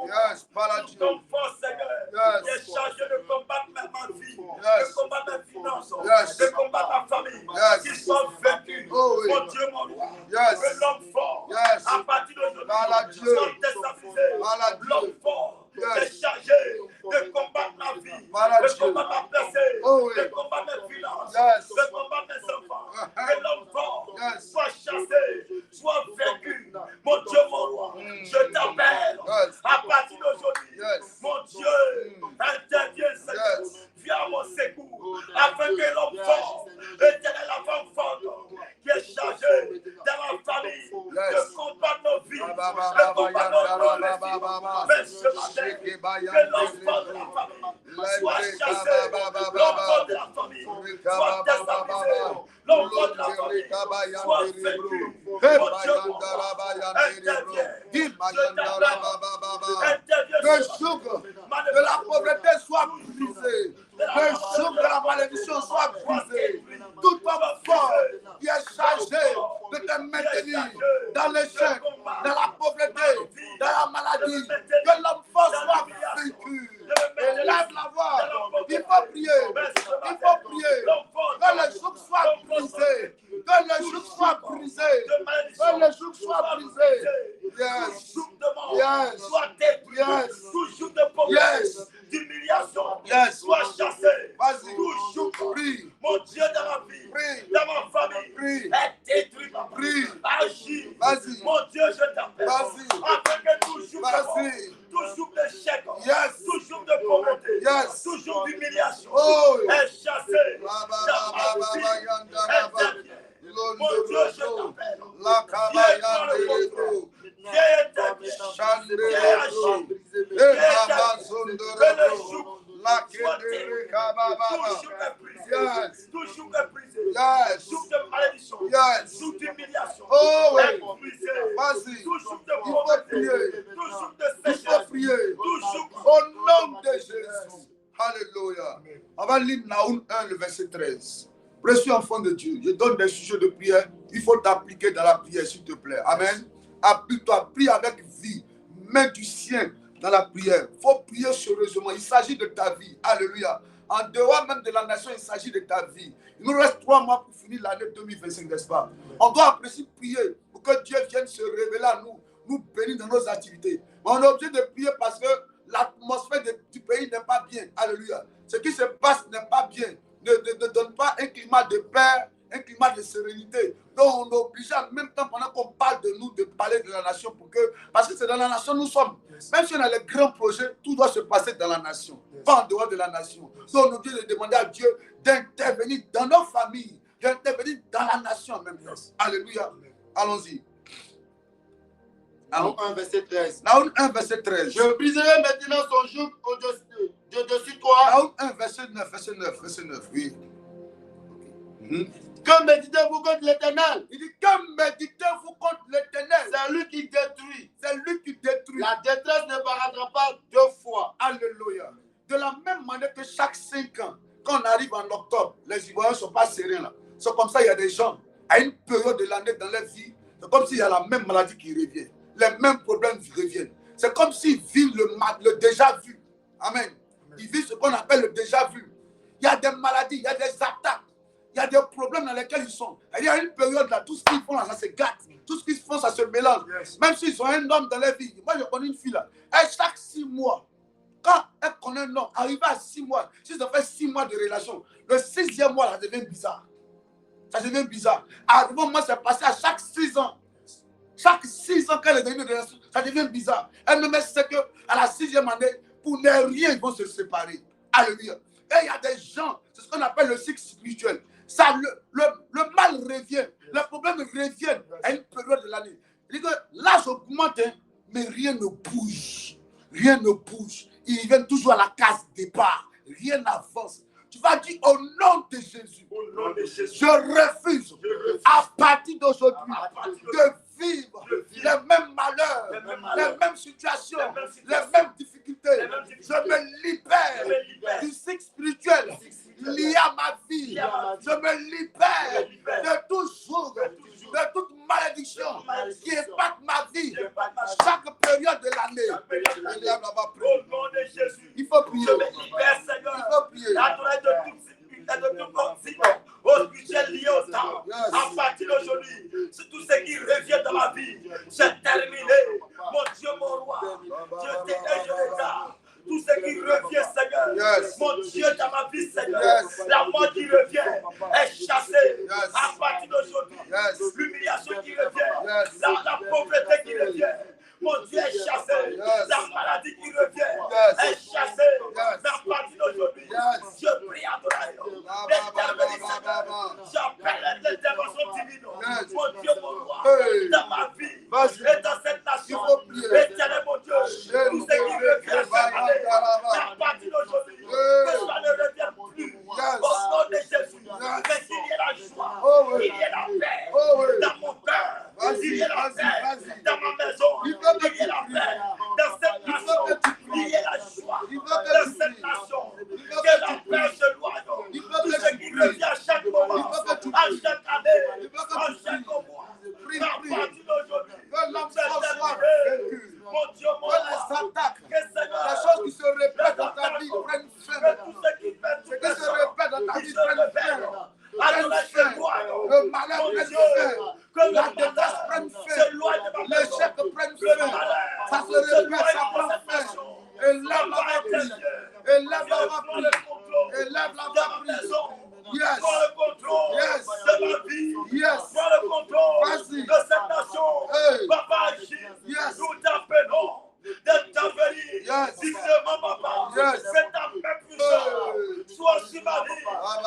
Yes, par la Dieu. Ton fort Seigneur, qui est chargé de combattre ma vie, de combattre mes finances, de combattre ma famille, qu'ils soient vaincus. Mon Dieu, mon roi, que l'homme fort, à partir d'aujourd'hui, soit déstabilisé. L'homme fort est chargé de combattre ma vie, de combattre ma percée, de combattre mes finances, de combattre mes enfants. Que l'homme fort soit chassé, soit vaincu. Mon Dieu, mon roi, je t'appelle à partir d'aujourd'hui. Mon Dieu, interviens, Seigneur, viens à mon secours, afin que l'homme fort, éternel, la femme forte, qui est chargée dans la famille, de combattre nos vies, de combattre nos mais ce matin, que l'homme fort de la famille soit chassé, l'homme fort de la famille soit déstabilisé, l'homme fort de la famille soit vaincu. Le joug de la pauvreté soit brisé. Le joug de la malédiction soit brisé. Toute force qui est chargée de te maintenir dans les chaînes, dans la pauvreté, dans la maladie, que l'homme force soit vaincu. Lève la voix. Il faut prier. Il faut prier. Que le joug soit brisé. Que le joug soit brisé. Que le joug soit brisé. Yes. Yes. Soit détruit. Yes. Toujours de pauvreté, Yes. d'humiliation, Yes. soit chassé. Vas-y. Toujours, Prie. mon Dieu, dans ma vie, Prie. dans ma famille, Prie. est détruit. Prie. Agis. Vas-y. Mon Dieu, je t'appelle. Vas-y. Afin que toujours Vas-y. toujours d'échec, Yes. toujours de pauvreté, Yes. toujours d'humiliation, Oh. est chassé. Ba, ba, Dans ba, ma ba, vie, ba, yanda, ba, ba. interviens. Mon Dieu, je t'appelle. La kaba yanda, Viens intervenir. Shande Viens Lebro, agir. Le Baba Zondo Que le Lebro, joug La soit Kedere détruit. Kaba Baba. Toujours méprisé. Yes. Toujours méprisé. Yes. Joug de malédiction. Yes. Joug d'humiliation. Oh oui. Méprisé. Vas-y. Toujours de Il faut pauvreté. prier. Toujours de Il faut sécheresse. prier. Toujours. Au nom de Jésus. Alléluia. On va lire Naoum 1, le verset 13. Précieux enfant de Dieu, je donne des sujets de prière. Il faut t'appliquer dans la prière, s'il te plaît. Amen. Applique-toi, prie avec vie. Mets du sien dans la prière. Il faut prier sérieusement. Il s'agit de ta vie. Alléluia. En dehors même de la nation, il s'agit de ta vie. Il nous reste 3 mois pour finir l'année 2025, n'est-ce pas? On doit apprécier prier pour que Dieu vienne se révéler à nous, nous bénir dans nos activités. Mais on est obligé de prier parce que l'atmosphère du pays n'est pas bien. Alléluia. Ce qui se passe n'est pas bien. Ne donne pas un climat de paix, un climat de sérénité. Donc on est obligé en même temps, pendant qu'on parle de nous, de parler de la nation, parce que c'est dans la nation nous sommes. Même si on a les grands projets, tout doit se passer dans la nation, pas en dehors de la nation. Donc on est obligé de demander à Dieu d'intervenir dans nos familles, d'intervenir dans la nation en même temps. Alléluia. Allons-y. Naoum 1, verset 13. Naoum 1, verset 13. Je briserai maintenant son joug au-dessus de toi. Naoum 1, verset 9, verset 9, verset 9, oui. Que méditez-vous contre l'Éternel? Il dit, que méditez-vous contre l'Éternel? C'est lui qui détruit. C'est lui qui détruit. La détresse ne paraîtra pas 2 fois. Alléluia. De la même manière que chaque 5 ans, quand on arrive en octobre, les Ivoiriens ne sont pas sereins là. C'est comme ça, il y a des gens, à une période de l'année dans leur vie, c'est comme s'il y a la même maladie qui revient. Les mêmes problèmes reviennent. C'est comme s'ils vivent le déjà vu. Amen. Ils vivent ce qu'on appelle le déjà vu. Il y a des maladies, il y a des attaques, il y a des problèmes dans lesquels ils sont. Il y a une période là, tout ce qu'ils font là, ça se gâte. Tout ce qu'ils font, ça se mélange. Même s'ils ont un homme dans leur vie. Moi, je connais une fille là. Elle, chaque 6 mois, quand elle connaît un homme, arrivé à 6 mois, si ça fait 6 mois de relation, le 6e mois, ça devient bizarre. Ça devient bizarre. Avant, moi, c'est passé à chaque 6 ans. Chaque 6 ans, quand elle est dans une relation, ça devient bizarre. Elle me met c'est qu'à la 6e année, pour ne rien, ils vont se séparer. Alléluia. Et il y a des gens, c'est ce qu'on appelle le cycle spirituel. Ça, le mal revient, le problème revient à une période de l'année. L'âge augmente, mais rien ne bouge. Rien ne bouge. Ils viennent toujours à la case départ. Rien n'avance. Tu vas dire au nom de Jésus, je refuse à partir d'aujourd'hui de vivre les mêmes malheurs, les mêmes situations, les mêmes difficultés. Je me libère du cycle spirituel lié à ma vie. Je me libère de tout joug, de toute malédiction qui impacte ma vie chaque période de l'année. Au nom de Jésus, Il faut prier. je me libère, Seigneur. Il faut prier. De toute consigne au budget lié au temps. À partir d'aujourd'hui, c'est tout ce qui revient dans ma vie. J'ai terminé. Mon Dieu, mon roi. Je t'ai et je les garde. Tout ce qui revient, Seigneur. Mon Dieu, dans ma vie, Seigneur. La mort qui revient est chassée. À partir d'aujourd'hui, l'humiliation qui revient. La pauvreté qui revient. Mon Dieu est chassé. La maladie qui revient est chassée. Mais à partir d'aujourd'hui, je prie à ton j'appelle l'intervention divine. Mon Dieu, mon roi, dans ma vie et dans cette nation. Éternel, mon Dieu, tout ce qui revient chaque année, à partir d'aujourd'hui, que ça ne revienne plus. Au nom de Jésus, mais qu'il y ait la joie, qu'il y ait la paix dans mon cœur, Il y ait la paix dans ma maison. Il y ait la paix dans cette nation. Il y ait la joie dans cette nation. Que la paix se loigne. Tout ce qui revient à chaque moment, à chaque année, à chaque mois. À partir d'aujourd'hui, Que l'enfant soit vaincu. mon Dieu, mon Que les roi, attaques, que Seigneur, les choses qui se répètent dans ta vie prennent fin. que tout ce qui fait Ce qui se répète dans ta vie prenne fin. le malheur prenne fin. que La détresse prenne fin. L'échec prenne fin. Ça se répète, ça prend fin. Élève la prise. Élève la prise. Élève la prise. Yes. Prends le contrôle Yes. de ma vie. Yes. Prends le contrôle Vas-y. de cette nation. Hey. Papa agit. Yes. Nous t'appelons d'intervenir. Yes. Dites-le-moi, papa. Yes. Fais ta main puissante. Sois sur ma vie.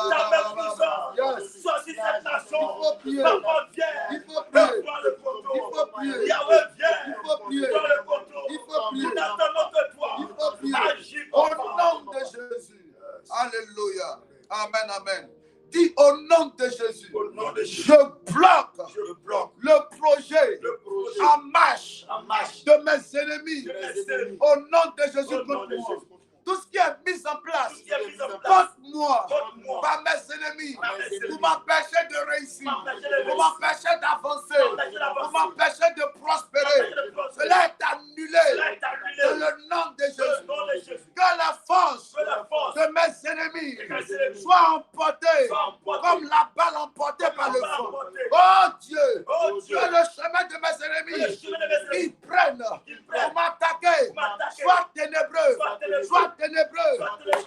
Ta main puissante. Yes. Sois sur cette nation. Il faut prier. Papa, viens. Il faut prier. Et prends le contrôle. Il faut prier. Yahweh, viens. Il faut prier. Prends le contrôle. Il faut prier. Nous n'attendons que toi. Il faut prier. Agis, Au papa. nom de Jésus. Alléluia. Amen, amen. Dis au nom de Jésus. Au nom de Jésus. Je bloque Je bloque le projet le projet en marche en marche de mes ennemis. de mes ennemis. Au nom de Jésus Au nom contre de moi. Jésus. Tout ce qui est mis en place Tout ce qui est mis en place contre moi contre moi par mes ennemis par mes ennemis pour m'empêcher de réussir, m'empêcher de pour réussir, m'empêcher d'avancer, m'empêcher d'avancer, pour m'empêcher de prospérer. m'empêcher de prospérer. Cela est annulé Cela est annulé. dans le nom de Au Jésus. nom de Jésus. Que la force Que la force de mes ennemis de mes ennemis soit emportée soit emportée comme la balle emportée par le la balle vent. emportée. Oh Dieu, Oh Dieu. que le chemin de mes Que le ennemis chemin de mes ennemis qu'ils prennent qu'ils prennent pour m'attaquer pour m'attaquer soit ténébreux, soit ténébreux, soit ténébreux,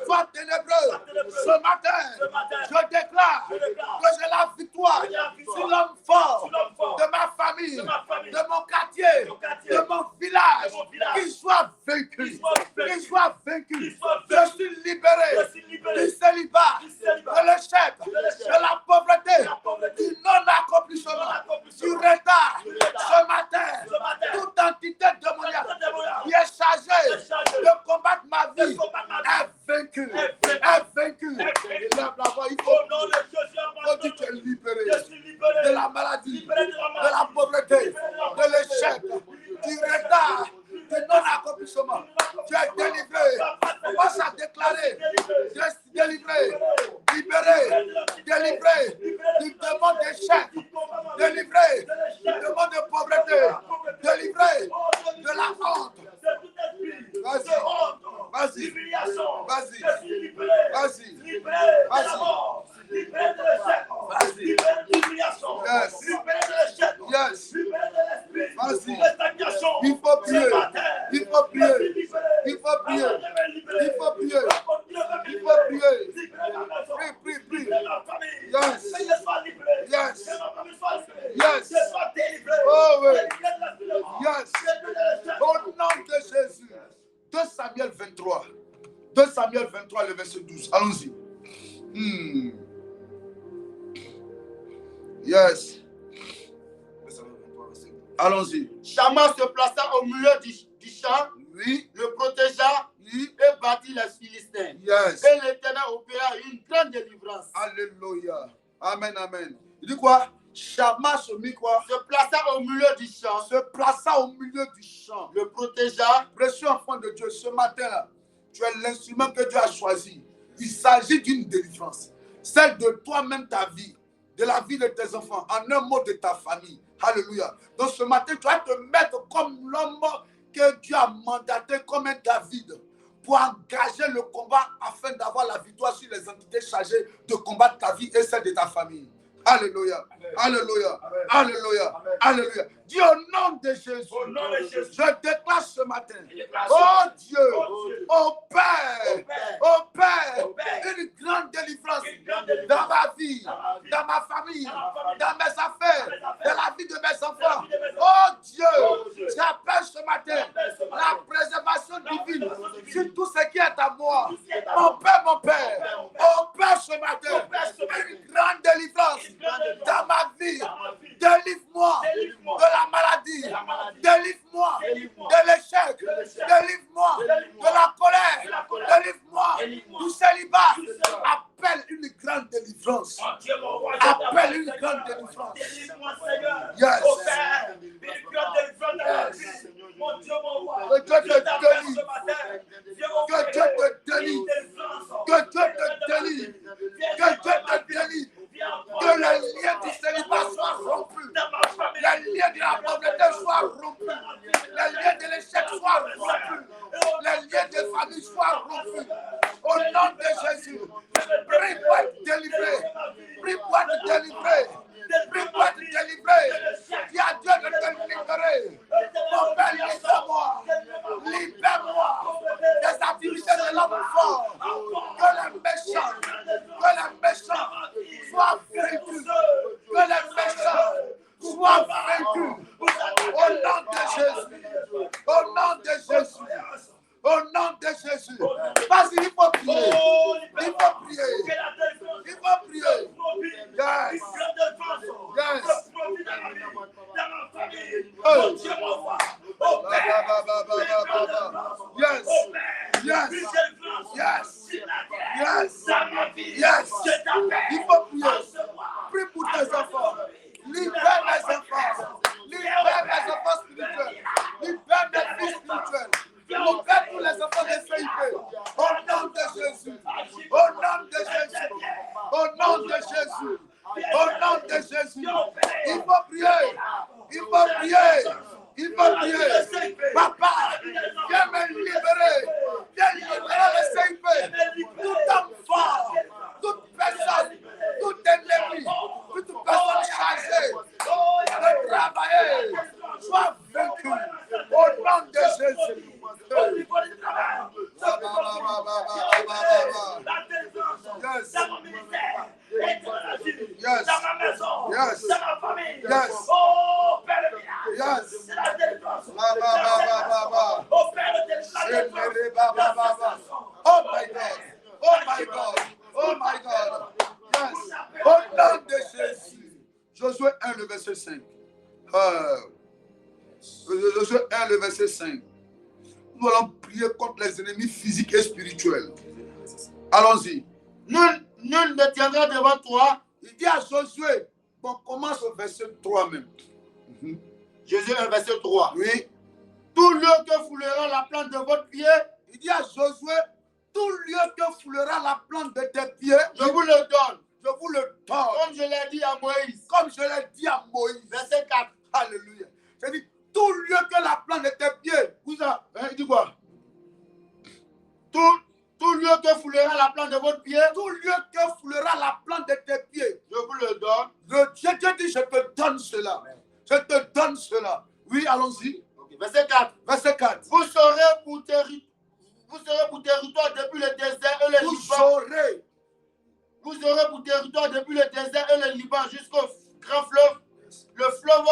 soit ténébreux, soit ténébreux. soit ténébreux. Ce matin, Ce matin, je déclare je déclare que j'ai la victoire que j'ai la victoire sur l'homme fort sur l'homme fort de ma famille, de ma famille, de mon quartier, de mon quartier, de mon village, de mon village. qu'il soit vaincu, Qu'il soit vaincu. qu'il soit vaincu. Qu'il soit Je vaincu. suis libéré Je suis libéré du célibat, du célibat, de l'échec, de l'échec, de la pauvreté, de la pauvreté, du non-accomplissement, du retard. du retard. Ce matin, Ce matin, toute entité démoniaque toute démoniaque qui est chargée est chargée de combattre ma de vie combattre ma vie est vaincue. est Est vaincue. est vaincue. Lève la voix, il faut Au nom de Jésus, faut dire que tu es libéré je suis libéré de la maladie, libéré de la de maladie, la pauvreté, libéré de la de l'échec, du retard, du non-accomplissement. Tu es délivré. Commence à déclarer. Tu es délivré, libéré, délivré du démon d'échec, délivré du démon de pauvreté, délivré de la honte. Vas-y, vas-y, vas-y, vas-y, vas-y. Yes. Yes. Vas-y. Il faut prier. Il faut prier. Il faut prier. Il faut prier. Il faut prier. Prie, prie, prie. Yes. Yes. Yes. Oh oui. Yes. Au nom de Jésus. 2 Samuel 23. 2 Samuel 23, le verset 12. Allons-y. Yes. Allons-y. Shammah se plaça au milieu du champ, Oui. le protégea Oui. et battit les Philistins. Yes. Et l'Éternel opéra une grande délivrance. Alléluia. Amen, amen. Il dit quoi? Shammah se mit quoi? Se plaça au milieu du champ, Se plaça au milieu du champ. le protégea. Précieux enfant de Dieu, ce matin-là, tu es l'instrument que Dieu a choisi. Il s'agit d'une délivrance. Celle de toi-même, ta vie, de la vie de tes enfants, en un mot de ta famille. Alléluia. Donc ce matin, tu vas te mettre comme l'homme que Dieu a mandaté, comme un David, pour engager le combat afin d'avoir la victoire sur les entités chargées de combattre ta vie et celle de ta famille. Alléluia. Alléluia. Alléluia. Alléluia. Dis au nom de Jésus. Au nom de Jésus. Je déclare ce matin. déclare ce Oh matin. Dieu. Oh Dieu. Opère. Opère. Opère. Une grande délivrance Une grande délivrance dans ma vie, dans ma vie, dans ma famille, dans ma famille, dans mes affaires, dans mes affaires, dans la vie de mes enfants. dans la vie de mes Oh Oh Dieu, Dieu. j'appelle ce matin J'appelle ce matin la préservation divine préservation divine sur tout ce qui est à moi. Tout ce qui est à moi. Mon Père, mon Père, opère ce matin Opère ce matin. une grande délivrance Une grande délivrance dans ma vie. dans ma vie. Délivre-moi Délivre-moi de la maladie. de la maladie. Délivre-moi Délivre-moi de l'échec. de l'échec. Délivre-moi Délivre-moi de la colère. de la colère. Délivre-moi Délivre-moi du célibat. du célibat. Appelle une grande délivrance. Mon Dieu, mon roi, Appelle je une t'appelle, grande Seigneur. délivrance. Délivre-moi, Seigneur. Yes. Opère. pauvreté soient rompus. Les liens de l'échec soient rompus. Les liens de famille soient rompus. Au nom de Jésus, prie pour être délivré. Prie pour être délivré. Prie pour être délivré. Dis à Dieu de te libérer. Mon Père, libère-moi. Libère-moi des activités de l'homme fort. Que les méchants soient vaincus. Que les méchants soient vaincus. Au nom de Jésus. Au nom de Jésus. Au nom de Jésus. Vas-y, il faut prier. Il faut prier. Il faut prier. Yes. Yes. Yes. Yes. Yes. Yes. Yes. Il faut prier. Prie pour tes enfants. Libère les enfants. Libère les enfants spirituels. Libère les filles spirituelles. Libère tous les enfants de CIP. Au nom de Jésus. Au nom de Jésus. Au nom de Jésus. Au nom de Jésus. Il faut prier. Il faut prier. Il faut prier. Papa, viens me libérer. Viens libérer le CIP. Tout homme fort, toute personne, tout ennemi, toute personne chargée de travailler, soit vaincu. Au nom de Jésus. Yes. Dans ma maison, dans ma famille. Yes. Oh, Père de Milan. Yes. C'est la délivrance. Oh, Père de délivrance. Oh, my God. Oh, my God. Oh, my God. Yes. Au nom de Jésus. Josué 1, le verset 5. Josué 1, le verset 5. Nous allons prier contre les ennemis physiques et spirituels. Allons-y. Nul ne tiendra devant toi. Il dit à Josué, bon, commence au verset 3 même. Josué 1, verset 3. Oui. Tout lieu que foulera la plante de votre pied, Il dit à Josué, tout lieu que foulera la plante de tes pieds, je vous le donne. je vous le donne. Comme je l'ai dit à Moïse. Comme je l'ai dit à Moïse. Verset 4. Alléluia. Je dis, tout lieu que la plante de tes pieds, vous ça, il dit quoi? Tout lieu que foulera la plante de votre pied, Tout lieu que foulera la plante de tes pieds, je vous le donne. Dieu dit, je te donne cela. Je te donne cela. Oui, allons-y. Okay. Verset 4. Verset 4. Vous serez pour territoire depuis le désert et le Vous Liban. saurez. Vous serez pour territoire depuis le désert et le Liban jusqu'au grand fleuve, le fleuve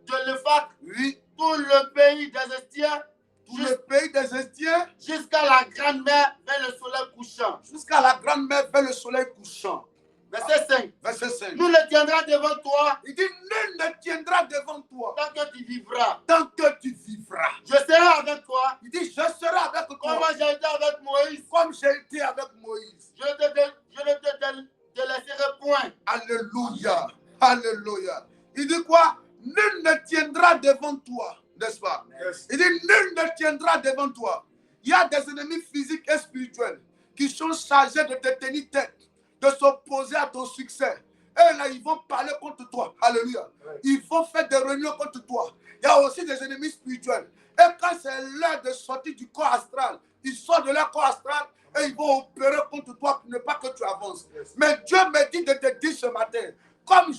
de l'Euphrate, Oui. tout le pays des Estiens, Tout le pays des Estiens, jusqu'à la grande mer vers le soleil couchant. jusqu'à la grande mer vers le soleil couchant. Verset 5. Verset 5. Nous le tiendra devant toi Il dit, nul ne tiendra devant toi tant que tu vivras. tant que tu vivras. Je serai avec toi. Il dit, je serai avec Comme toi j'ai été avec Moïse. comme j'ai été avec Moïse. Je ne te délaisserai point. Alléluia. Alléluia. Il dit quoi? Nul ne tiendra devant toi, n'est-ce pas? Yes. Il dit, nul ne tiendra devant toi. Il y a des ennemis physiques et spirituels qui sont chargés de te tenir tête, de s'opposer à ton succès. Et là, ils vont parler contre toi. Alléluia. Ils vont faire des réunions contre toi. Il y a aussi des ennemis spirituels. Et quand c'est l'heure de sortir du corps astral, ils sortent de leur corps astral et ils vont opérer contre toi pour ne pas que tu avances. Mais Dieu me dit de te dire ce matin, comme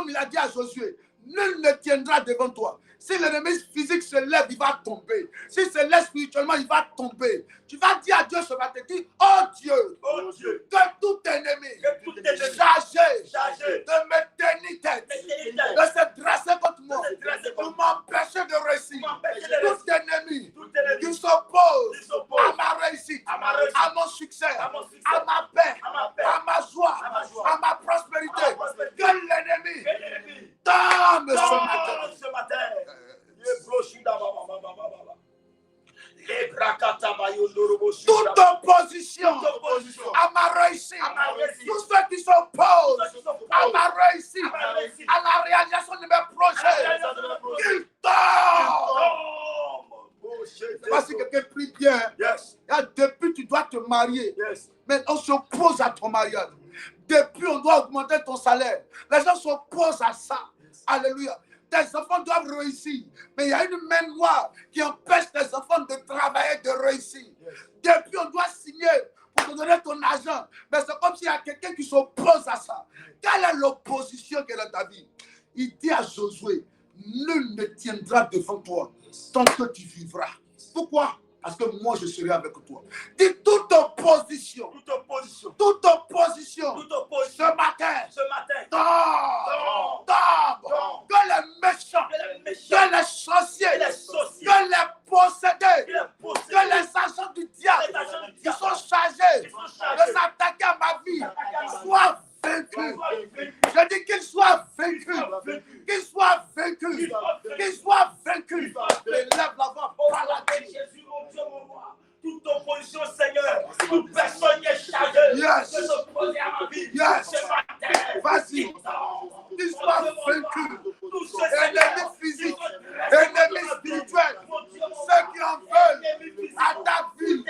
il a dit à Josué, nul ne tiendra devant toi. Si l'ennemi physique se lève, il va tomber. S'il se lève spirituellement, il va tomber. Tu vas dire à Dieu ce matin, dis, oh Dieu, que tout ennemi chargé de me tenir tête, de se dresser contre moi, pour m'empêcher de réussir. Tout ennemi qui s'oppose à ma réussite, à mon succès, à ma paix, à ma joie, à ma prospérité, que l'ennemi tombe ce matin. Toute opposition à ma réussite, tous ceux qui s'opposent à ma réussite, à la réalisation de mes projets, qu'ils tombent. Parce que quelqu'un prie bien. Depuis tu dois te marier, mais on s'oppose à ton mariage. Depuis on doit augmenter ton salaire, les gens s'opposent à ça. Alléluia. tes enfants doivent réussir. Mais il y a une main noire qui empêche tes enfants de travailler, de réussir. Depuis, on doit signer pour te donner ton argent. Mais c'est comme s'il y a quelqu'un qui s'oppose à ça. Quelle est l'opposition qui est dans ta vie? Il dit à Josué, nul ne tiendra devant toi tant que tu vivras. Pourquoi? Parce que moi, je serai avec toi. Dis toute opposition. Toute opposition. Toute opposition. Toute opposition. Ce matin. Tombe. Tombe. Que les méchants. Que les sorciers. Que les possédés. Que les agents du diable qui sont chargés de s'attaquer à ma vie soient vaincus. Je dis qu'ils soient vaincus. Qu'ils soient vaincus. Qu'ils soient vaincus. Élève la voix. Jésus, mon Dieu, mon roi. Toute opposition, Seigneur. Toute personne qui est chargée de s'opposer à ma vie. Ce matin. Vas-y. Qu'ils soient vaincus. Ennemis physiques. Ennemis spirituels. Ceux qui en veulent à ta vie.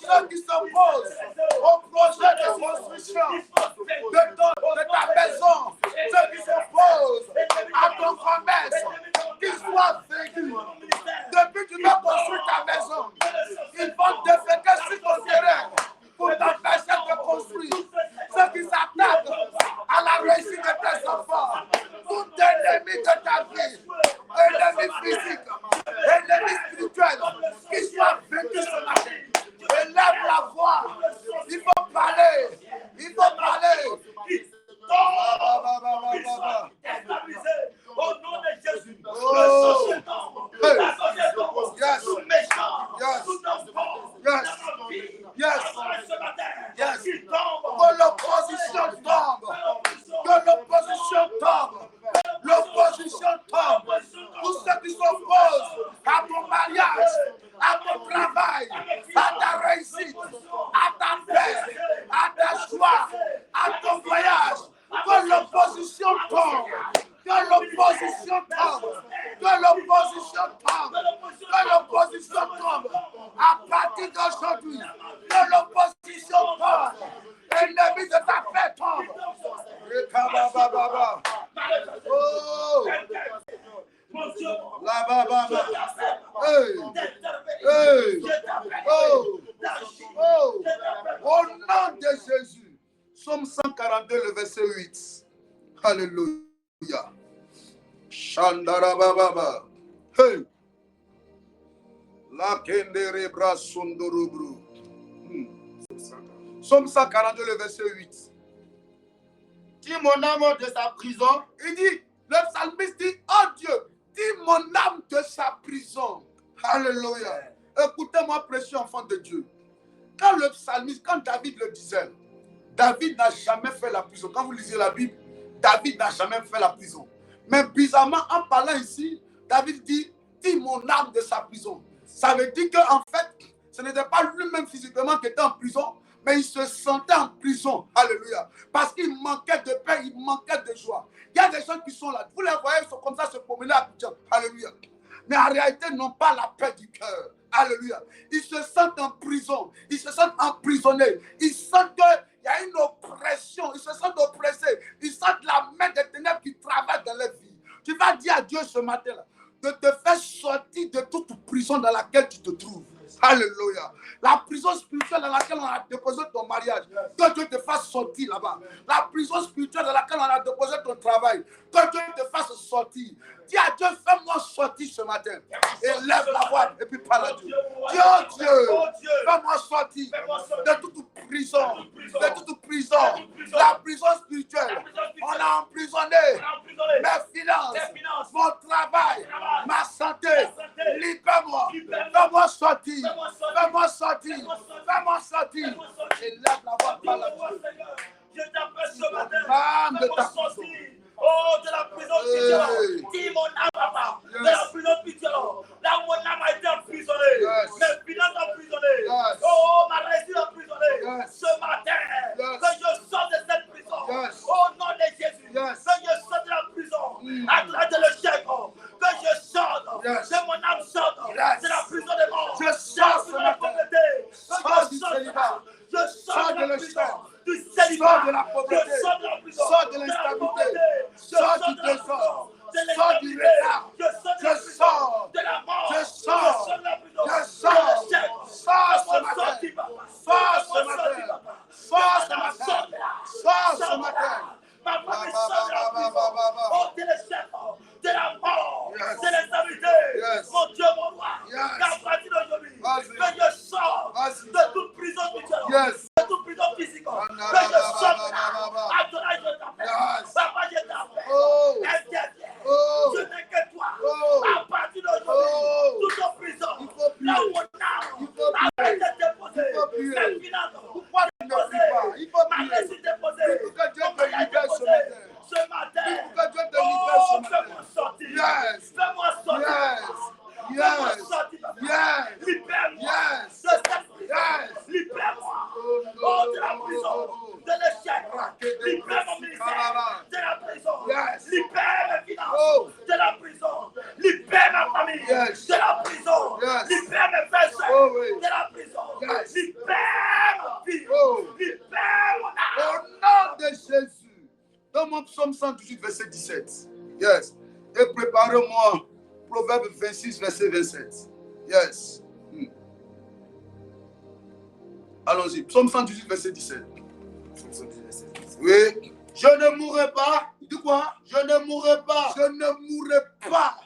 Ceux qui s'opposent au projet de construction de ta maison. Ceux qui s'opposent à ton commerce. Qu'ils soient vaincus. Depuis que tu vas construire ta maison, ils vont déféquer sur ton terrain pour t'empêcher de construire. Ceux qui s'attaquent à la réussite de tes enfants, tout ennemi de ta vie, ennemi physique, ennemi spirituel, qu'ils soient vaincus ce matin. Élève la voix. Il faut parler. Il faut parler. Au nom de Jésus, Oh. yes. Tout méchant, Yes. tout enfant, Yes. ce matin, Yes. qu'il tombe. Que l'opposition tombe. Que l'opposition tombe. L'opposition tombe. Tous ceux qui s'opposent à ton mariage, à ton travail, à ta réussite, à ta paix, à ta joie, à ton voyage. Que l'opposition tombe. Que l'opposition tombe. Que l'opposition tombe. Que l'opposition tombe. À partir d'aujourd'hui, que l'opposition tombe. Ennemi de ta paix tombe. Oh! Mon Dieu, Là-bas, hey! Hey! Oh! Oh! Au nom de Jésus. Psaume 142, le verset 8. Alléluia. Shandarababa. Hey! La kendere bra sondorubru. Psaume 142, le verset 8. Dis mon âme de sa prison. Il dit, le psalmiste dit, oh Dieu, dis mon âme de sa prison. Alléluia. Écoutez-moi, précieux enfant de Dieu. Quand le psalmiste, quand David le disait, David n'a jamais fait la prison. Quand vous lisez la Bible, David n'a jamais fait la prison. Mais bizarrement, en parlant ici, David dit, dis mon âme de sa prison. Ça veut dire qu'en fait, ce n'était pas lui-même physiquement qui était en prison, mais il se sentait en prison. Alléluia. Parce qu'il manquait de paix, il manquait de joie. Il y a des gens qui sont là. Vous les voyez, ils sont comme ça, se promener à Abidjan. Alléluia. Mais en réalité, ils n'ont pas la paix du cœur. Alléluia. Ils se sentent en prison. Ils se sentent emprisonnés. Ils sentent qu'il y a une oppression. Ils se sentent oppressés. Ils sentent la main des ténèbres qui travaille dans leur vie. Tu vas dire à Dieu ce matin-là de te faire sortir de toute prison dans laquelle tu te trouves. Alléluia. La prison spirituelle dans laquelle on a déposé ton mariage, que Dieu te fasse sortir là-bas. La prison spirituelle dans laquelle on a déposé ton travail, que Dieu te fasse sortir. Dis à Dieu, fais-moi sortir ce matin. Et lève la voix et puis parle à Dieu. Dieu, fais-moi sortir de toute prison. De toute prison. La prison spirituelle. On a emprisonné mes finances, mon travail, ma santé. Libère-moi. Fais-moi sortir. Fais-moi sortir. Fais-moi sortir. Et lève la voix, parle à Dieu. Je t'appelle ce matin. Fais-moi sortir. Oh, de la prison spirituelle. Dis mon âme, papa. De la prison spirituelle. Là où mon âme a été emprisonnée. Mes finances emprisonnées. Oh, ma réussite emprisonnée. Ce matin, que je sors de cette prison. Au nom de Jésus. Que je sors de la prison. À travers de l'échec. Que je sorte. Que mon âme sorte. De la prison des morts. Je sors de la pauvreté. Sors du célibat. Je sors de la prison. Du célibat. Sors de la pauvreté. Je sors de la prison. Sors de l'instabilité. Sors du désordre. Sors du famille, Yes. de la prison. Yes. Libère mes frères et sœurs Oh oui. de la prison. Yes. Libère ma vie. Oh. Libère mon âme. Au nom de Jésus. Dans mon psaume 118, verset 17. Yes. Et préparez-moi. Proverbe 26, verset 27. Yes. Allons-y. Psaume 118, verset 17. Oui. Je ne mourrai pas. Il dit quoi? Je ne mourrai pas. Je ne mourrai pas.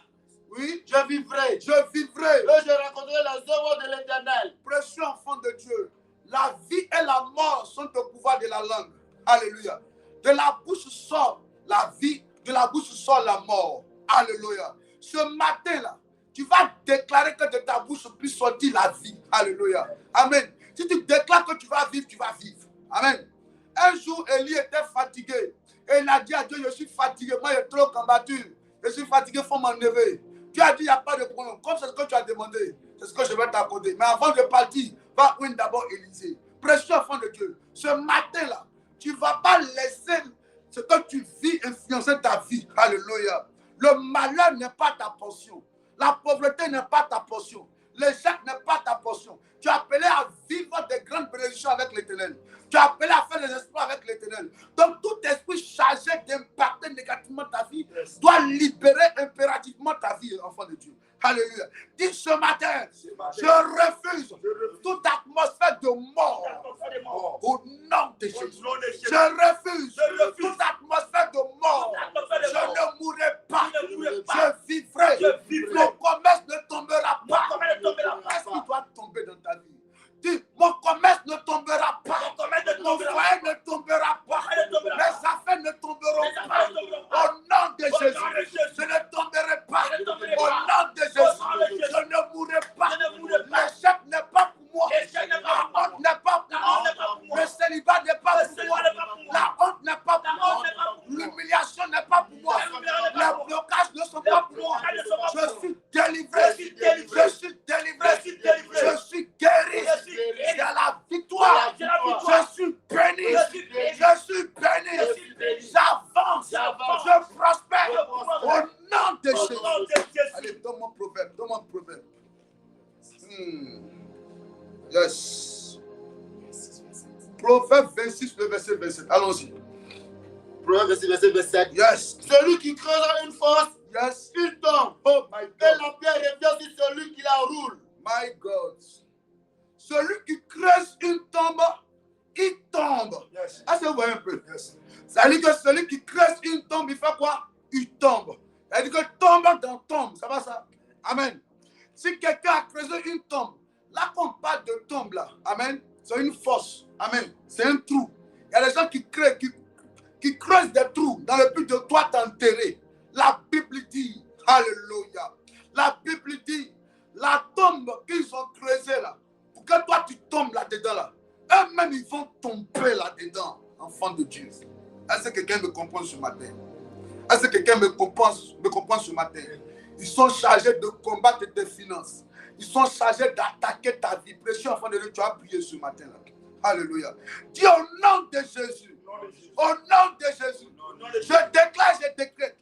Oui. Je vivrai. Je vivrai. Et je raconterai les œuvres de l'Éternel. Précieux enfant de Dieu, la vie et la mort sont au pouvoir de la langue. Alléluia. De la bouche sort la vie, de la bouche sort la mort. Alléluia. Ce matin-là, tu vas déclarer que de ta bouche puisse sortir la vie. Alléluia. Amen. Si tu déclares que tu vas vivre, tu vas vivre. Amen. Un jour, Élie était fatigué. Et il a dit à Dieu, je suis fatigué. Moi, j'ai trop combattu. Je suis fatigué, il faut m'enlever. Dieu a dit, il n'y a pas de problème. Comme c'est ce que tu as demandé, c'est ce que je vais t'accorder. Mais avant de partir, va où d'abord Élisée. Précieux enfant de Dieu, ce matin-là, tu ne vas pas laisser ce que tu vis influencer ta vie. Alléluia. Le malheur n'est pas ta portion. La pauvreté n'est pas ta portion. L'échec n'est pas ta portion. Tu es appelé à vivre des grandes bénédictions avec l'Éternel. Tu es appelé à faire des espoirs avec l'Éternel. Donc tout esprit chargé d'impacter négativement ta vie doit libérer impérativement ta vie, enfant de Dieu. Alléluia. Dis ce matin, je refuse toute atmosphère de mort au nom de Jésus. Je refuse toute atmosphère de mort. Je ne mourrai pas. Je vivrai. Mon commerce ne tombera pas. Qu'est-ce qui doit tomber dans ta vie? Dis, mon commerce ne tombera pas. Mon foyer ne tombera pas. Mes affaires ne tomberont pas. Au nom de Jésus, je ne tomberai pas. Au nom de Jésus, je ne mourrai pas. L'échec n'est pas pour moi. La honte n'est pas pour moi. Le célibat n'est pas pour moi. La honte n'est pas pour moi. L'humiliation n'est pas pour moi. Les blocages ne sont pas pour moi. Je suis délivré. Je suis délivré. Je suis guéri. C'est la victoire. Je suis béni. Je suis béni. J'avance. Je prospère. Au nom de Jésus. Allez, donne mon proverbe. Donne mon proverbe. Yes. Proverbe 26, le verset 27. Allons-y. Proverbe 26, verset 27. Yes. Celui qui creuse une fosse, Yes. il tombe. Oh my Et God. la pierre revient sur celui qui la roule. My God. Celui qui creuse une tombe, il tombe. Yes. Ah, ça, vous voyez un peu. Yes. Ça veut dire que celui qui creuse une tombe, il fait quoi? Il tombe. Ça veut dire que tombe dans tombe. Ça va ça? Amen. Si quelqu'un a creusé une tombe, là qu'on parle de tombe là, amen, c'est une fosse. Amen. C'est un trou. Il y a des gens qui creusent des trous dans le but de toi t'enterrer. La Bible dit, alléluia. La Bible dit, la tombe qu'ils ont creusée là, pour que toi tu tombes là-dedans là, eux-mêmes ils vont tomber là-dedans, enfant de Dieu. Est-ce que quelqu'un me comprend ce matin? Est-ce que quelqu'un me comprend ce matin? Ils sont chargés de combattre tes finances. Ils sont chargés d'attaquer ta vie. Précieux enfant de Dieu, tu as prié ce matin là. Alléluia. Dis au nom de Jésus. Au nom de Jésus. Je déclare, je décrète.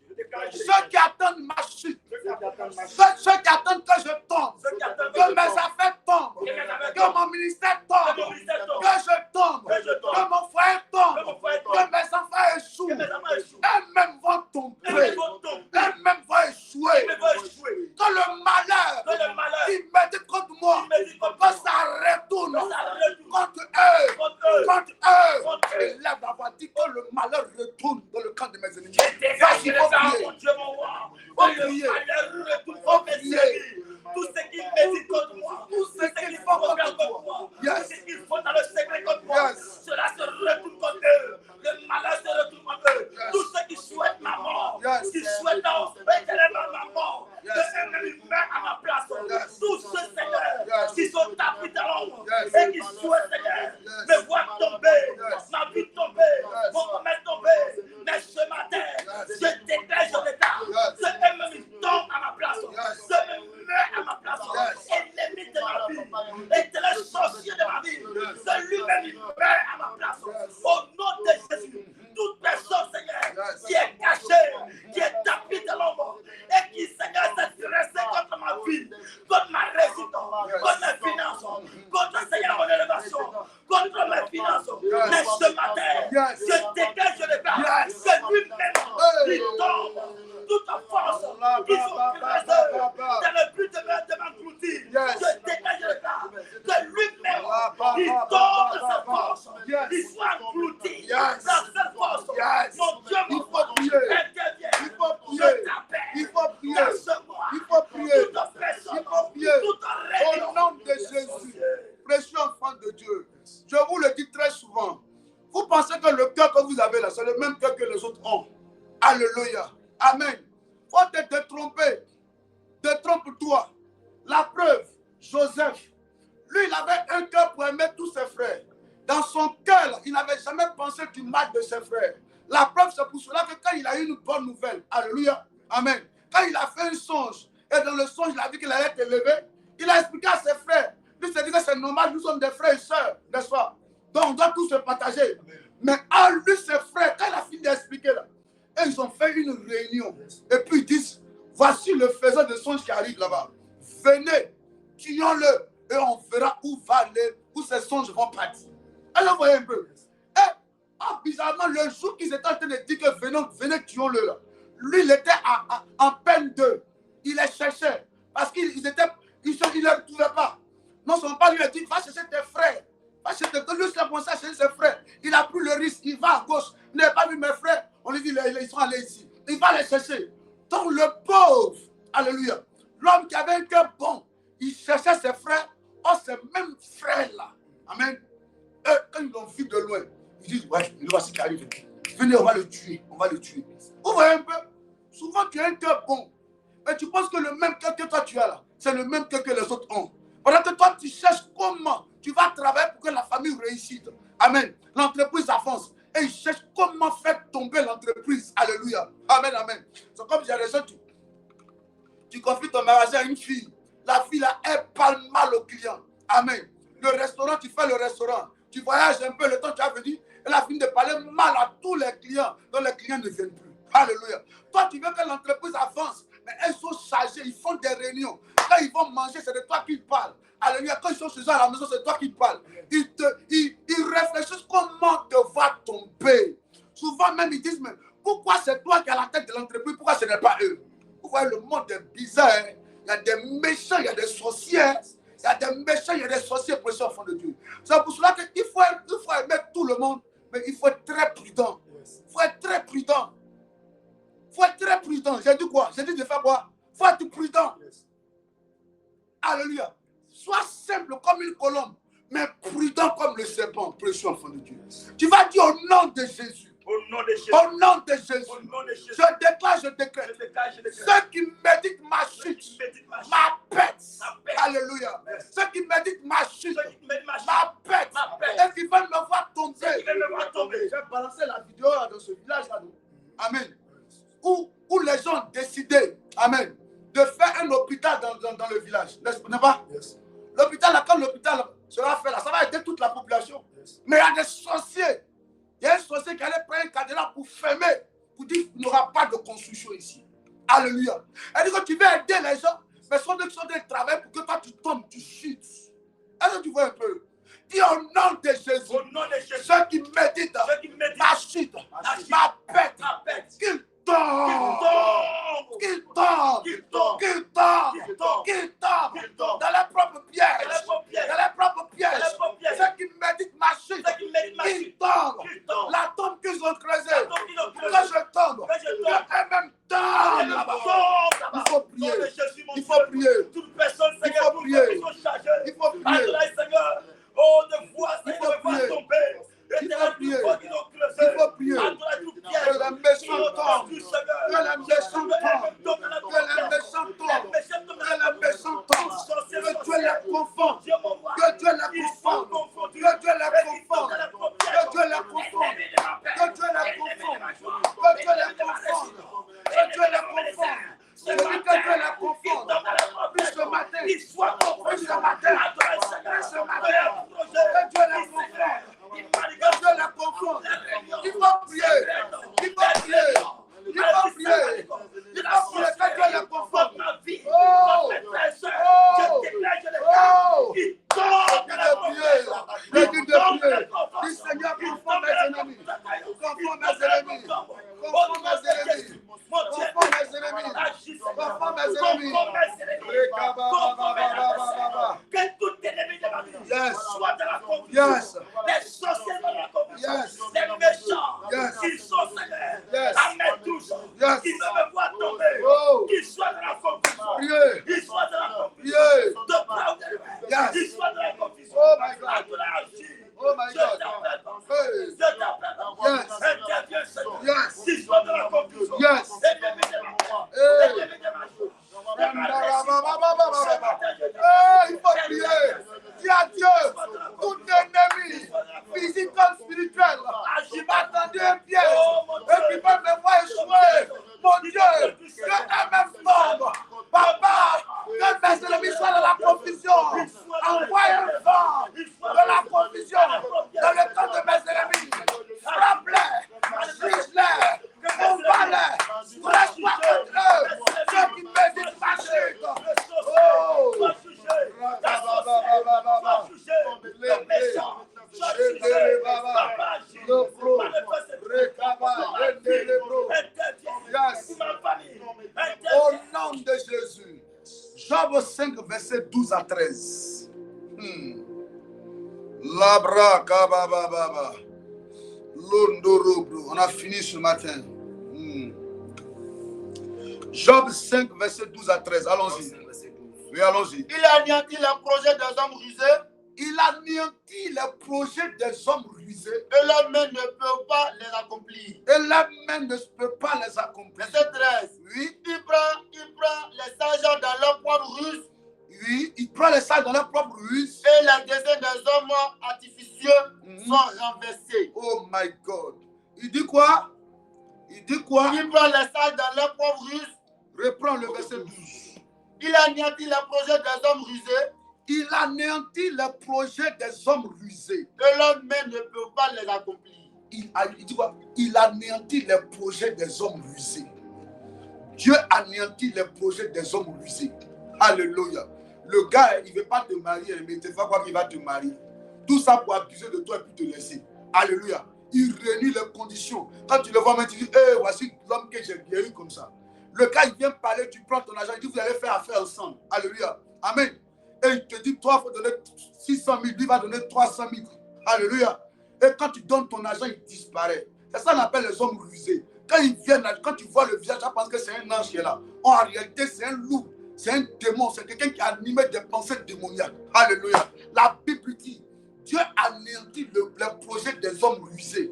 Ceux qui attendent ma chute, ceux qui attendent que je tombe, que mes affaires tombent, que mon ministère tombe, que je tombe, que mon foyer tombe, que mes enfants échouent, eux-mêmes vont tomber, eux-mêmes vont échouer, que le malheur qui médite contre moi, que ça retourne contre eux, et lève la voix, dit que le malheur retourne dans le camp de mes ennemis. Vas-y, faut prier. Faut prier. dans le but de m'engloutir. Je dégage le gars que lui-même, il tombe de sa force. Il soit englouti dans cette force. Mon Dieu, mon roi, intervient. Je t'appelle. Il faut prier. Lâche-moi. Il faut prier. Toute personne, Il faut prier. toute Au nom de Jésus, précieux enfant de Dieu, je vous le dis très souvent. Vous pensez que le cœur que vous avez là, c'est le même cœur que les autres ont. Alléluia. Amen. Faut te détromper. Détrompe-toi. La preuve, Joseph, lui, il avait un cœur pour aimer tous ses frères. Dans son cœur, il n'avait jamais pensé du mal de ses frères. La preuve, c'est pour cela que quand il a eu une bonne nouvelle, alléluia, amen, quand il a fait un songe, et dans le songe, il a vu qu'il allait être élevé, il a expliqué à ses frères. Lui s'est dit que c'est normal, nous sommes des frères et sœurs, n'est-ce pas? Donc on doit tous se partager. Mais à lui, ses frères, quand il a fini d'expliquer là, et ils ont fait une réunion. Et puis ils disent, voici le faiseur de songe qui arrive là-bas. Venez, tuons-le, et on verra où va aller, où ces songes vont partir. Alors vous voyez un peu. Et bizarrement, le jour qu'ils étaient en train de dire que venez, tuons-le là. Lui, il était en peine d'eux. Il les cherchait. Parce qu'il ne le trouvait pas. Non seulement pas lui a dit, va chercher tes frères. Va chercher tes frères. Lui, il a pensé à chercher ses frères. Il a pris le risque. Il va à gauche. Il n'a pas vu mes frères. On lui dit, ils sont allés ici. Il va les chercher. Donc le pauvre, alléluia, l'homme qui avait un cœur bon, il cherchait ses frères. Oh, ces mêmes frères-là. Amen. Eux, quand ils l'ont vu de loin, ils disent, ouais, le voici qui arrive. Venez, on va le tuer. On va le tuer. Vous voyez un peu? Souvent, tu as un cœur bon. Mais tu penses que le même cœur que toi tu as là, c'est le même cœur que les autres ont. Pendant que toi, tu cherches comment tu vas travailler pour que la famille réussisse. Amen. L'entreprise avance. Et ils cherchent comment faire tomber l'entreprise. Alléluia. Amen, amen. C'est comme j'ai des gens, tu confies ton magasin à une fille. La fille là, elle parle mal au client. Amen. Le restaurant, tu fais le restaurant. Tu voyages un peu, le temps tu as venu. Elle a fini de parler mal à tous les clients. Donc les clients ne viennent plus. Alléluia. Toi, tu veux que l'entreprise avance. Mais elles sont chargées, ils font des réunions. Quand ils vont manger, c'est de toi qu'ils parlent. Alléluia. Quand ils sont chez eux à la maison, c'est de toi qu'ils parlent. Ils réfléchissent comment te voir tomber. Souvent même, ils disent, mais pourquoi c'est toi qui es à la tête de l'entreprise? Pourquoi ce n'est pas eux? Vous voyez, le monde est bizarre. Hein? Il y a des méchants, il y a des sorciers. Il y a des méchants, il y a des sorciers précieux enfants de Dieu. C'est pour cela qu'il faut aimer tout le monde, mais il faut être très prudent. Il faut être très prudent. Il faut être très prudent. J'ai dit quoi? J'ai dit de faire quoi? Il faut être prudent. Alléluia. Sois simple comme une colombe, mais prudent comme le serpent, précieux enfant de Dieu. Tu vas dire au nom de Jésus. Au nom de Jésus. Au nom de Jésus. Au nom de Jésus. Je déclare, je décrète. Ceux qui méditent ma chute, ma pète. Alléluia. Ceux qui méditent ma chute, ma pète. Et qui veulent me voir tomber. J'ai balancé la vidéo dans ce village-là. Amen. Où les gens ont décidé, amen, de faire un hôpital dans le village. N'est-ce pas? Yes. L'hôpital, là, quand l'hôpital sera fait là, ça va aider toute la population. Yes. Mais il y a des sorciers. Il y a un sorcier qui allait prendre un cadenas pour fermer, pour dire qu'il n'y aura pas de construction ici. Alléluia. Elle dit que tu veux aider les gens, mais sont des travail pour que toi tu tombes, tu chutes. Est-ce que tu vois un peu? Dis au nom de Jésus. Au nom de Jésus. Ceux qui méditent ma chute, ma pète, qu'ils tombent, qu'ils tombent, qu'ils tombent dans les propres pièges, dans les propres pièges. Ceux qui méditent ma chute, qu'ils tombent, la tombe qu'ils ont creusée, que je tombe, que même tombe là-bas. Il faut prier, il faut prier, toute personne, il faut prier, il faut prier. Oh, de voir, Seigneur, de voir tomber. Il faut prier. Il faut prier. Que les méchants tombent. Que les méchants tombent. Que les méchants tombent. Que les méchants tombent. Que Dieu les confonde. Que Dieu les confonde. Que Dieu les confonde. Que Dieu les confonde. Que Dieu les confonde. Que Dieu les confonde. Que Dieu les confonde. Je dis que Dieu les confonde. Puis ce matin, vie. contre mes ennemis, contre mes adversaires. Que tout ennemi de ma vie soit dans la confusion. Les sorciers dans la confusion. Les méchants qui sont seigneurs à mes touches, qui veulent me voir tomber, qu'ils soient dans la confusion. Qu'ils soient dans la confusion. De près ou de loin. Qu'ils soient dans la confusion. À tout je t'appelle. Je t'appelle. Interviens, Seigneur. Qu'ils soient dans la confusion. Ennemi de ma foi. Ennemi de ma joie. Il faut prier. Dis à Dieu, tout ennemi, physical, spirituel, qui m'attendait un piège et qui va me voir échouer. Mon Dieu, que eux-mêmes tombent. Papa, que mes ennemis soient dans la confusion. Envoie un vent de la confusion dans le camp de mes ennemis. Frappe-les, brise-les, combat-les, prêche pas contre eux. Ceux qui méditent ma chute. Oh! Le méchant, au nom de Jésus. Job 5, verset 12 à 13. Labra kabababa. Londorobro. On a fini ce matin. Job 5, verset 12 à 13. Allons-y. Oui, allons-y. Il a anéanti les projets des hommes rusés. Il anéantit les projets des hommes rusés. Et leurs mains ne peuvent pas les accomplir. Et leurs mains ne peuvent pas les accomplir. Verset 13. Oui. Il prend les sages dans leur propre ruse. Oui, il prend les sages dans leur propre ruse. Et les desseins des hommes artificieux sont renversés. Oh my God. Il dit quoi? Il dit quoi? Il prend les sages dans leur propre ruse. Reprends le verset 12. Il anéantit les projets des hommes rusés. Il anéantit les projets des hommes rusés. Et leurs mains ne peuvent pas les accomplir. Il dit quoi? Il anéantit les projets des hommes rusés. Dieu anéantit les projets des hommes rusés. Alléluia. Le gars, il ne veut pas te marier, mais tu vas voir qu'il va te marier. Tout ça pour abuser de toi et puis te laisser. Alléluia. Il réunit les conditions. Quand tu le vois, tu dis, voici l'homme que j'ai eu comme ça. Le gars, il vient parler, tu prends ton argent, il dit, vous allez faire affaire ensemble. Alléluia. Amen. Et il te dit, toi, il faut donner 600 000, lui va donner 300 000. Alléluia. Et quand tu donnes ton argent, il disparaît. C'est ça qu'on appelle les hommes rusés. Quand ils viennent, quand tu vois le visage, tu penses que c'est un ange qui est là. En réalité, c'est un loup, c'est un démon, c'est quelqu'un qui a animé des pensées démoniaques. Alléluia. La Bible dit, Dieu anéantit les projets des hommes rusés.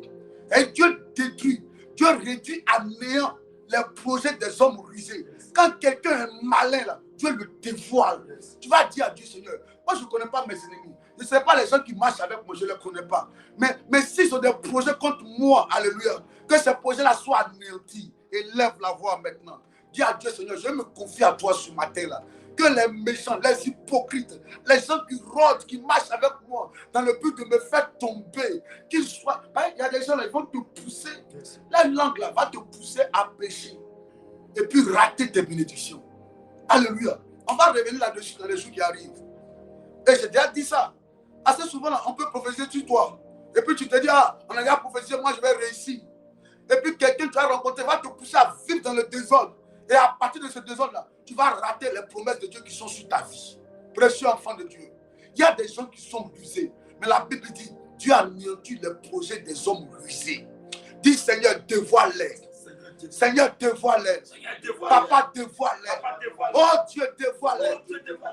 Et Dieu détruit, Dieu réduit à néant les projets des hommes rusés. Quand quelqu'un est malin, là, Dieu le dévoile. Tu vas dire à Dieu, Seigneur, moi je ne connais pas mes ennemis. Je ne sais pas les gens qui marchent avec moi, je ne les connais pas. Mais s'ils ont des projets contre moi, alléluia, que ces projets-là soient anéantis. Et lève la voix maintenant. Dis à Dieu, Seigneur, je me confie à toi ce matin-là. Que les méchants, les hypocrites, les gens qui rôdent, qui marchent avec moi dans le but de me faire tomber, qu'ils soient... Il y a des gens là, ils vont te pousser. La langue là va te pousser à pécher. Et puis rater tes bénédictions. Alléluia. On va revenir là-dessus dans les jours qui arrivent. Et j'ai déjà dit ça. Assez souvent, là, on peut prophétiser sur toi. Et puis tu te dis, on a déjà prophétisé, moi je vais réussir. Et puis quelqu'un que tu as rencontré va te pousser à vivre dans le désordre. Et à partir de ce désordre-là, tu vas rater les promesses de Dieu qui sont sur ta vie. Précieux enfant de Dieu. Il y a des gens qui sont rusés. Mais la Bible dit, Dieu a anéanti les projets des hommes rusés. Dis, Seigneur, dévoile-les. Seigneur, dévoile-les. Papa, dévoile-les. Oh Dieu, dévoile-les.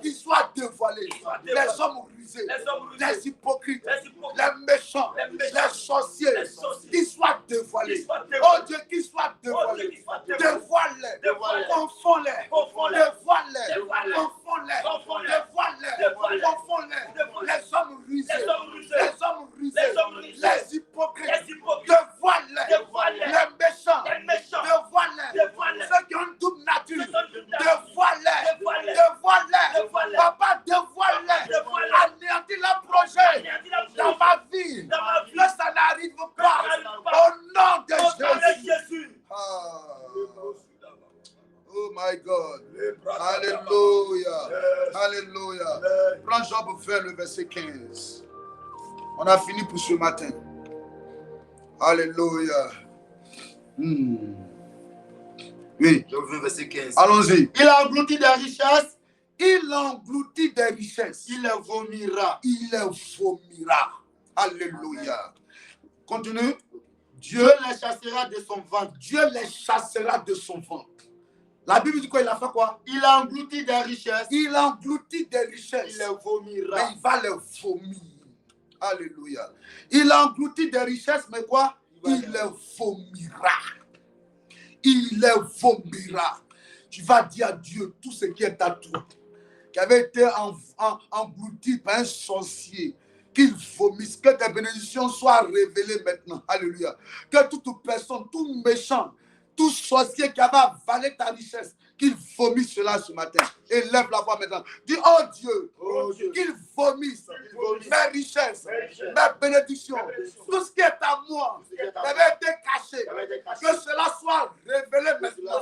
Qu'ils soient dévoilés. Les hommes rusés, les hypocrites, les méchants, les sorciers, qu'ils soient dévoilés. Oh Dieu, qu'ils soient dévoilés. Dévoile-les. Confonds-les. Dévoile-les. Confonds-les. Dévoile-les. Confonds-les. Les hommes rusés. Les hommes rusés. Les hypocrites. Dévoile-les. Les méchants. Dévoile-les. Ceux qui ont une double nature. Dévoile-les. Dévoile-les. Papa, dévoile-les. Anéantis le projet dans ma vie. Que ça n'arrive pas. Au nom de Jésus. Oh my God. Alléluia. Alléluia. Prends Job 20, le verset 15. On a fini pour ce matin. Alléluia. Oui. Je veux verset 15. Allons-y. Il a englouti des richesses, Il engloutit des richesses. il les vomira. Il les vomira. Alléluia. Continue. Dieu les chassera de son ventre. Dieu les chassera de son ventre. La Bible dit quoi? Il a fait quoi? Il a englouti des richesses, Il engloutit des richesses. il les Mais vomira. il va les vomir. Alléluia. Il engloutit des richesses, mais quoi? Il les vomira. Il les vomira. Tu vas dire à Dieu tout ce qui est à toi, qui avait été englouti par un sorcier, qu'il vomisse, que tes bénédictions soient révélées maintenant. Alléluia. Que toute personne, tout méchant, tout sorcier qui avait avalé ta richesse, qu'il vomisse cela ce matin. Élève la voix maintenant. Dis, oh Dieu, qu'il vomisse mes richesses, mes bénédictions, tout ce qui est à moi, qui avait été caché, que cela soit révélé maintenant.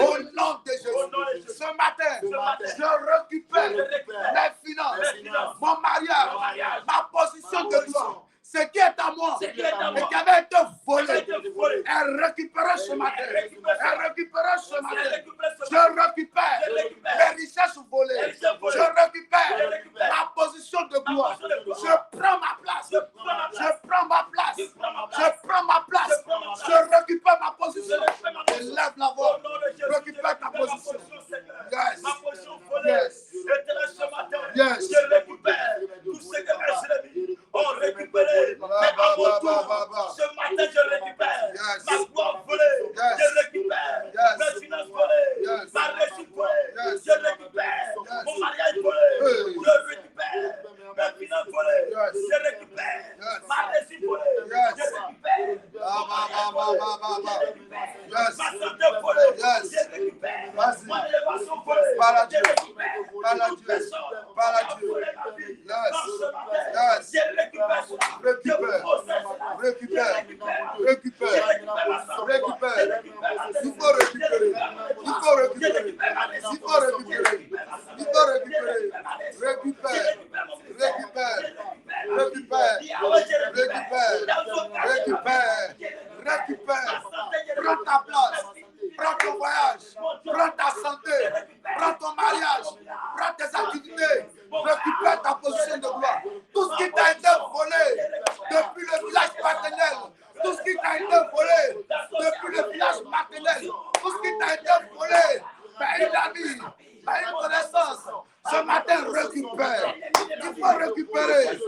Au nom de Jésus. Ce matin, je récupère mes finances, mon mariage, ma position de gloire. Ce qui est à moi, et qui avait été volé, est récupéré ce matin. Est récupéré ce matin. Je récupère mes richesses volées. Je récupère ma position de gloire. Je prends ma place. Je prends ma place. Je prends ma place. Je récupère ma position. Élève la voix. Récupère ta position. Yes. Yes. Yes. Je récupère tout ce que mes ennemis ont récupéré. Mais à mon tour, ce matin, je récupère ma gloire volée. Je récupère mes finances volées. Ma réussite volée. Je récupère mon mariage volé. Je récupère mes finances volées. Je récupère ma réussite volée. Je récupère ma santé volée. Je récupère ma élévation volée. Je récupère toute personne qui a volé ma vie. Je récupère cela. Récupère. Il faut récupérer. Il faut récupérer. Il faut récupérer. Il faut récupérer. Récupère. Récupère. Récupère. Récupère. Récupère. Récupère. Prends ta place. Prends ton voyage. Prends ta santé. Prends ton mariage. Prends tes activités. Récupère ta position de gloire. Tout ce qui t'a été volé depuis le village paternel, tout ce qui t'a été volé depuis le village maternel, tout ce qui t'a été volé par une amie, par une connaissance, ce matin récupère. Il faut récupérer.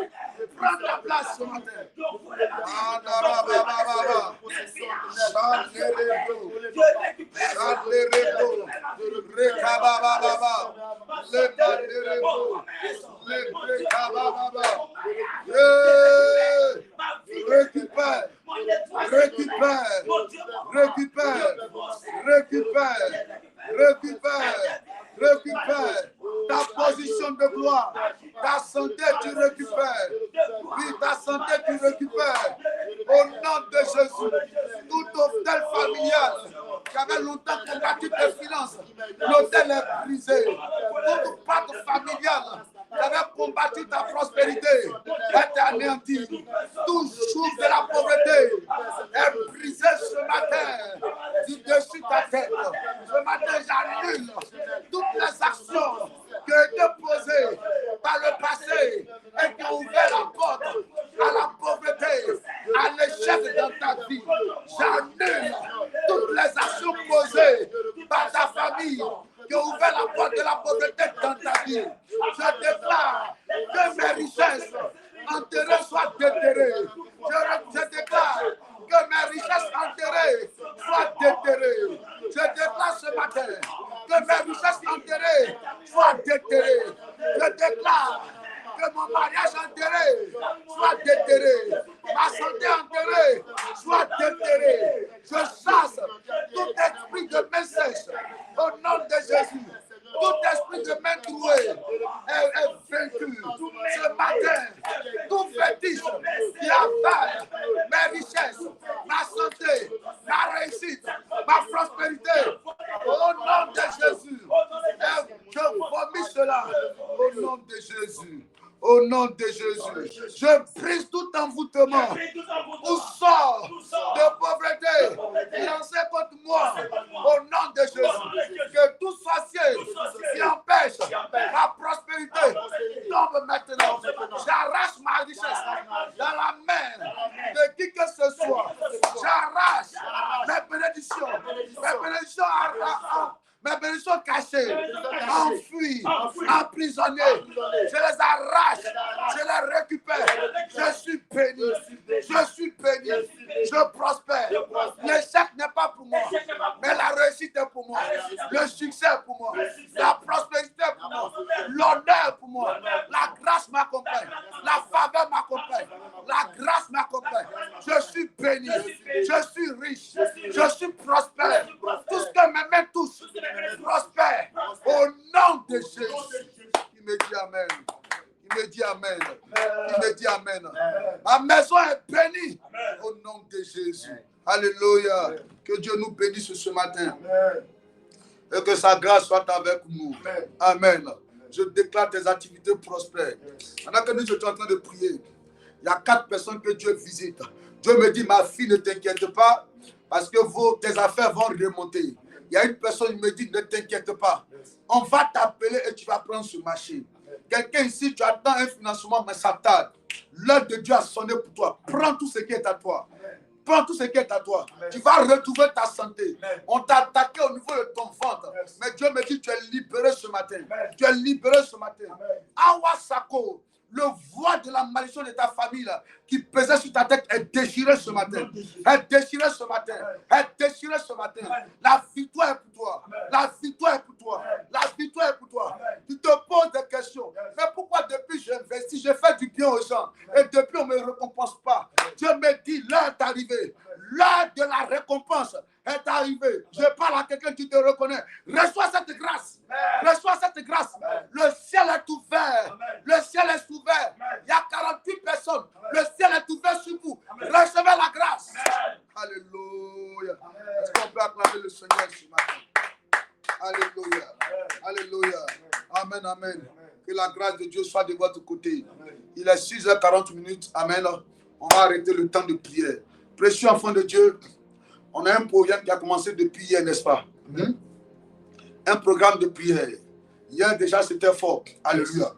Prends ta place ce matin. Récupère. Récupère. Récupère. Récupère. Récupère. Récupère ta position de gloire. Ta santé, tu récupères. Oui, ta santé, tu récupères. Au nom de Jésus, tout hôtel familial qui avait longtemps combattu tes finances, l'hôtel est brisé. Toute pacte familiale qui avait combattu ta prospérité est anéanti. Tout joug de la pauvreté est brisé ce matin du dessus de ta tête. Ce matin, j'annule toutes les actions qui ont été posées par le passé et qui ont ouvert la porte à la pauvreté, à l'échec dans ta vie. J'annule toutes les actions posées par ta famille qui ont ouvert la porte de la pauvreté dans ta vie. Je déclare que mes richesses enterrées soient déterrées. Je déclare que mes richesses enterrées soient déterrées. Je déclare ce matin que mes richesses enterrées soient déterrées. Je déclare que mon mariage enterré soit déterré. Ma santé enterrée soit déterrée. Je chasse tout esprit de main sèche au nom de Jésus. Tout esprit de main trouée est vaincu. Ce matin, tout fétiche qui avale mes richesses, ma santé, ma réussite, ma prospérité, au nom de Jésus, je vomis cela au nom de Jésus. Au nom de Jésus. Je brise tout envoûtement ou sort de pauvreté lancé contre moi. Au nom de Jésus. Que tout sorcier qui empêche ma prospérité tombe maintenant. J'arrache ma richesse dans la main de qui que ce soit. J'arrache mes bénédictions. Mes bénédictions cachées, enfuies, emprisonnées. Je les arrache, je les récupère. Je suis béni, je suis béni, je prospère. L'échec n'est pas pour moi, mais la réussite est pour moi. Le succès est pour moi, la prospérité est pour moi, l'honneur est pour moi. La grâce m'accompagne, la faveur m'accompagne, la grâce m'accompagne. Je suis béni, je suis riche, je suis prospère. Tout ce que mes mains touchent prospère au nom de Jésus. Il me dit Amen. Il me dit Amen. Il me dit Amen. Ma maison est bénie au nom de Jésus. Alléluia. Que Dieu nous bénisse ce matin. Et que sa grâce soit avec nous. Amen. Je déclare tes activités prospères. Pendant que nous sommes en train de prier, il y a 4 personnes que Dieu visite. Dieu me dit, ma fille, ne t'inquiète pas, parce que tes affaires vont remonter. Il y a une personne qui me dit, ne t'inquiète pas. On va t'appeler et tu vas prendre ce marché. Quelqu'un ici, tu attends un financement, mais ça tarde. L'heure de Dieu a sonné pour toi. Prends tout ce qui est à toi. Prends tout ce qui est à toi. Tu vas retrouver ta santé. On t'a attaqué au niveau de ton ventre. Mais Dieu me dit, tu es libéré ce matin. Tu es libéré ce matin. Awasako. Le voile de la malédiction de ta famille là, qui pesait sur ta tête est déchiré ce matin. Est déchiré ce matin. Est déchiré ce matin. La victoire est pour toi. La victoire est pour toi. La victoire est pour toi. Tu te poses des questions. Mais pourquoi depuis j'investis, je fais du bien aux gens et depuis on ne me récompense pas? Dieu me dit, l'heure est arrivée. L'heure de la récompense est arrivée. Je parle à quelqu'un qui te reconnaît. Reçois cette grâce. Reçois cette grâce. Le ciel est ouvert. Le ciel est ouvert. Il y a 48 personnes. Le ciel est ouvert sur vous. Recevez la grâce. Alléluia. Est-ce qu'on peut acclamer le Seigneur ce matin? Alléluia. Alléluia. Amen, amen. Que la grâce de Dieu soit de votre côté. Il est 6h40. Amen. On va arrêter le temps de prière. Précieux enfant de Dieu, on a un programme qui a commencé depuis hier, n'est-ce pas? Un programme de prière. Hier déjà, c'était fort. Alléluia.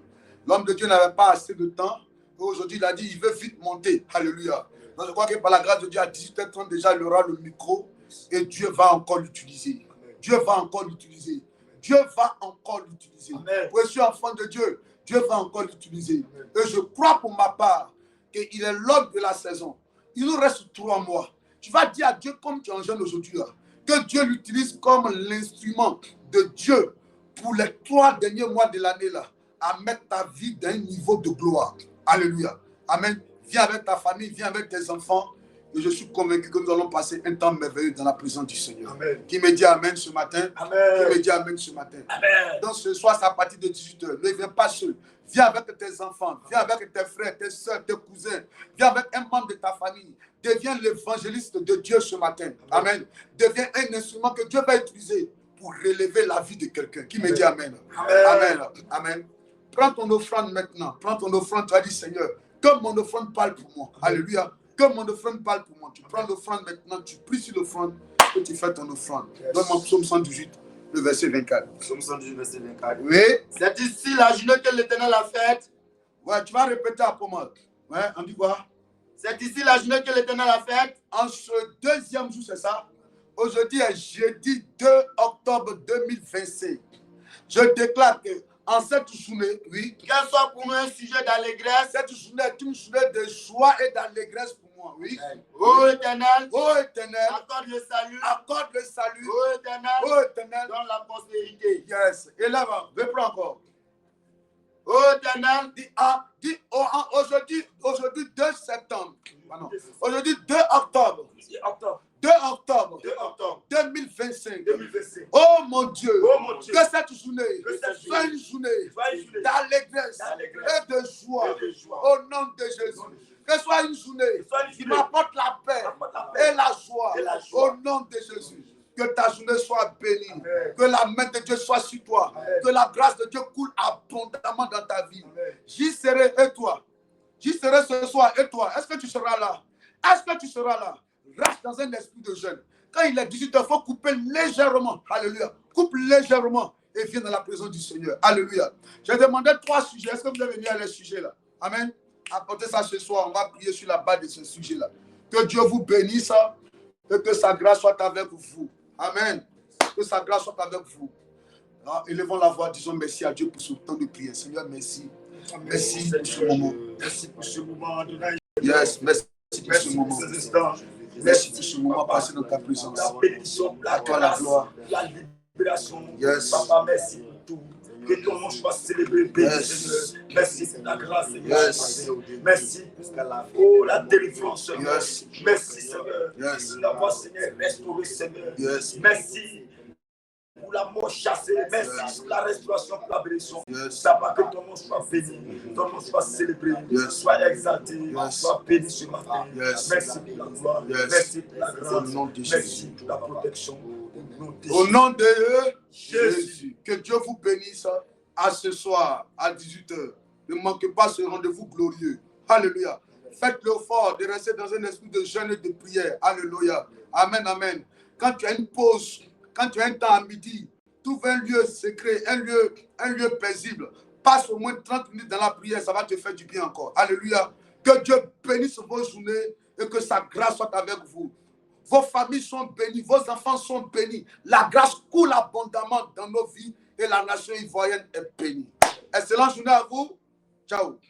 L'homme de Dieu n'avait pas assez de temps. Aujourd'hui, il a dit, il veut vite monter. Alléluia. Donc, je crois que par la grâce de Dieu, à 18h30, déjà, il aura le micro et Dieu va encore l'utiliser. Dieu va encore l'utiliser. Dieu va encore l'utiliser. Précieux enfant de Dieu, Dieu va encore l'utiliser. Et je crois pour ma part qu'il est l'homme de la saison. Il nous reste 3 mois. Tu vas dire à Dieu comme tu es en jeune aujourd'hui, que Dieu l'utilise comme l'instrument de Dieu pour les 3 derniers mois de l'année là, à mettre ta vie d'un niveau de gloire. Alléluia. Amen. Viens avec ta famille, viens avec tes enfants. Et je suis convaincu que nous allons passer un temps merveilleux dans la présence du Seigneur. Amen. Qui me dit Amen ce matin? Amen. Qui me dit Amen ce matin? Amen. Donc ce soir, c'est à partir de 18h. Ne viens pas seul. Viens avec tes enfants, viens avec tes frères, tes soeurs, tes cousins. Viens avec un membre de ta famille. Deviens l'évangéliste de Dieu ce matin. Amen. Deviens un instrument que Dieu va utiliser pour relever la vie de quelqu'un. Qui me dit Amen? Amen. Amen. Amen. Prends ton offrande maintenant. Prends ton offrande. Tu vas dire, Seigneur, que mon offrande parle pour moi. Alléluia. Que mon offrande parle pour moi. Tu prends l'offrande maintenant, tu pries sur l'offrande et tu fais ton offrande. Donne-moi Psaume 118, le verset 24. Psaume 118, verset 24. Oui. C'est ici la journée que l'Éternel a faite. Ouais, tu vas répéter à Pomade. Ouais, on dit quoi? C'est ici la journée que l'Éternel a faite. En ce 2e jour, c'est ça? Aujourd'hui est jeudi 2 octobre 2025. Je déclare que en cette journée, oui, qu'elle soit pour nous un sujet d'allégresse. Cette journée est une journée de joie et d'allégresse pour moi, oui. Ô Éternel, accorde le salut. Accorde le salut. Ô Éternel, donne la prospérité. Yes. Et là, reprends encore. Ô Éternel, aujourd'hui 2 septembre. Aujourd'hui 2 octobre. 2 octobre 2025. Oh mon Dieu, que cette journée soit une journée d'allégresse et de joie au nom de Jésus. Que ce soit une journée qui m'apporte la paix et la joie au nom de Jésus. Que ta journée soit bénie. Que la main de Dieu soit sur toi. Que la grâce de Dieu coule abondamment dans ta vie. JC serai et toi. J'y serai ce soir et toi. Est-ce que tu seras là? Est-ce que tu seras là? Reste dans un esprit de jeûne. Quand il est 18h, il faut couper légèrement. Alléluia. Coupe légèrement et viens dans la présence du Seigneur. Alléluia. J'ai demandé 3 sujets. Est-ce que vous avez mis à les sujets là? Amen. Apportez ça ce soir. On va prier sur la base de ce sujet là. Que Dieu vous bénisse et que sa grâce soit avec vous. Amen. Que sa grâce soit avec vous. Alors, élevons la voix, disons merci à Dieu pour ce temps de prière. Seigneur, merci. Merci pour ce moment. Merci pour ce moment. Yes, merci pour ce moment. Merci pour ce moment passé dans ta présence. La bénédiction, À toi la gloire. la libération. Yes. Papa, merci pour tout. Que ton nom soit célébré, béni, Yes. Seigneur. Merci pour ta grâce, Seigneur. Yes. Merci pour la délivrance, Seigneur. Yes. Merci, Seigneur. Yes. Pour l'avoir, Seigneur, restauré, Seigneur. Yes. Merci pour la mort chassée. Merci Yes. pour la restauration, pour la bénédiction. Yes. Papa, que ton nom soit béni, ton nom soit célébré, Yes. soit exalté, Yes. soit béni ce matin. Yes. Merci pour la gloire, Yes. merci pour la grâce, Au nom de merci Jésus. pour la protection. Au nom de Jésus. Jésus. Que Dieu vous bénisse à ce soir, à 18h. Ne manquez pas ce rendez-vous glorieux. Alléluia. Faites l'effort de rester dans un esprit de jeûne et de prière. Alléluia. Amen, amen. Quand tu as une pause, quand tu as un temps à midi, trouve un lieu secret, un lieu paisible. Passe au moins 30 minutes dans la prière, ça va te faire du bien encore. Alléluia. Que Dieu bénisse vos journées et que sa grâce soit avec vous. Vos familles sont bénies, vos enfants sont bénis. La grâce coule abondamment dans nos vies et la nation ivoirienne est bénie. Excellente journée à vous. Ciao.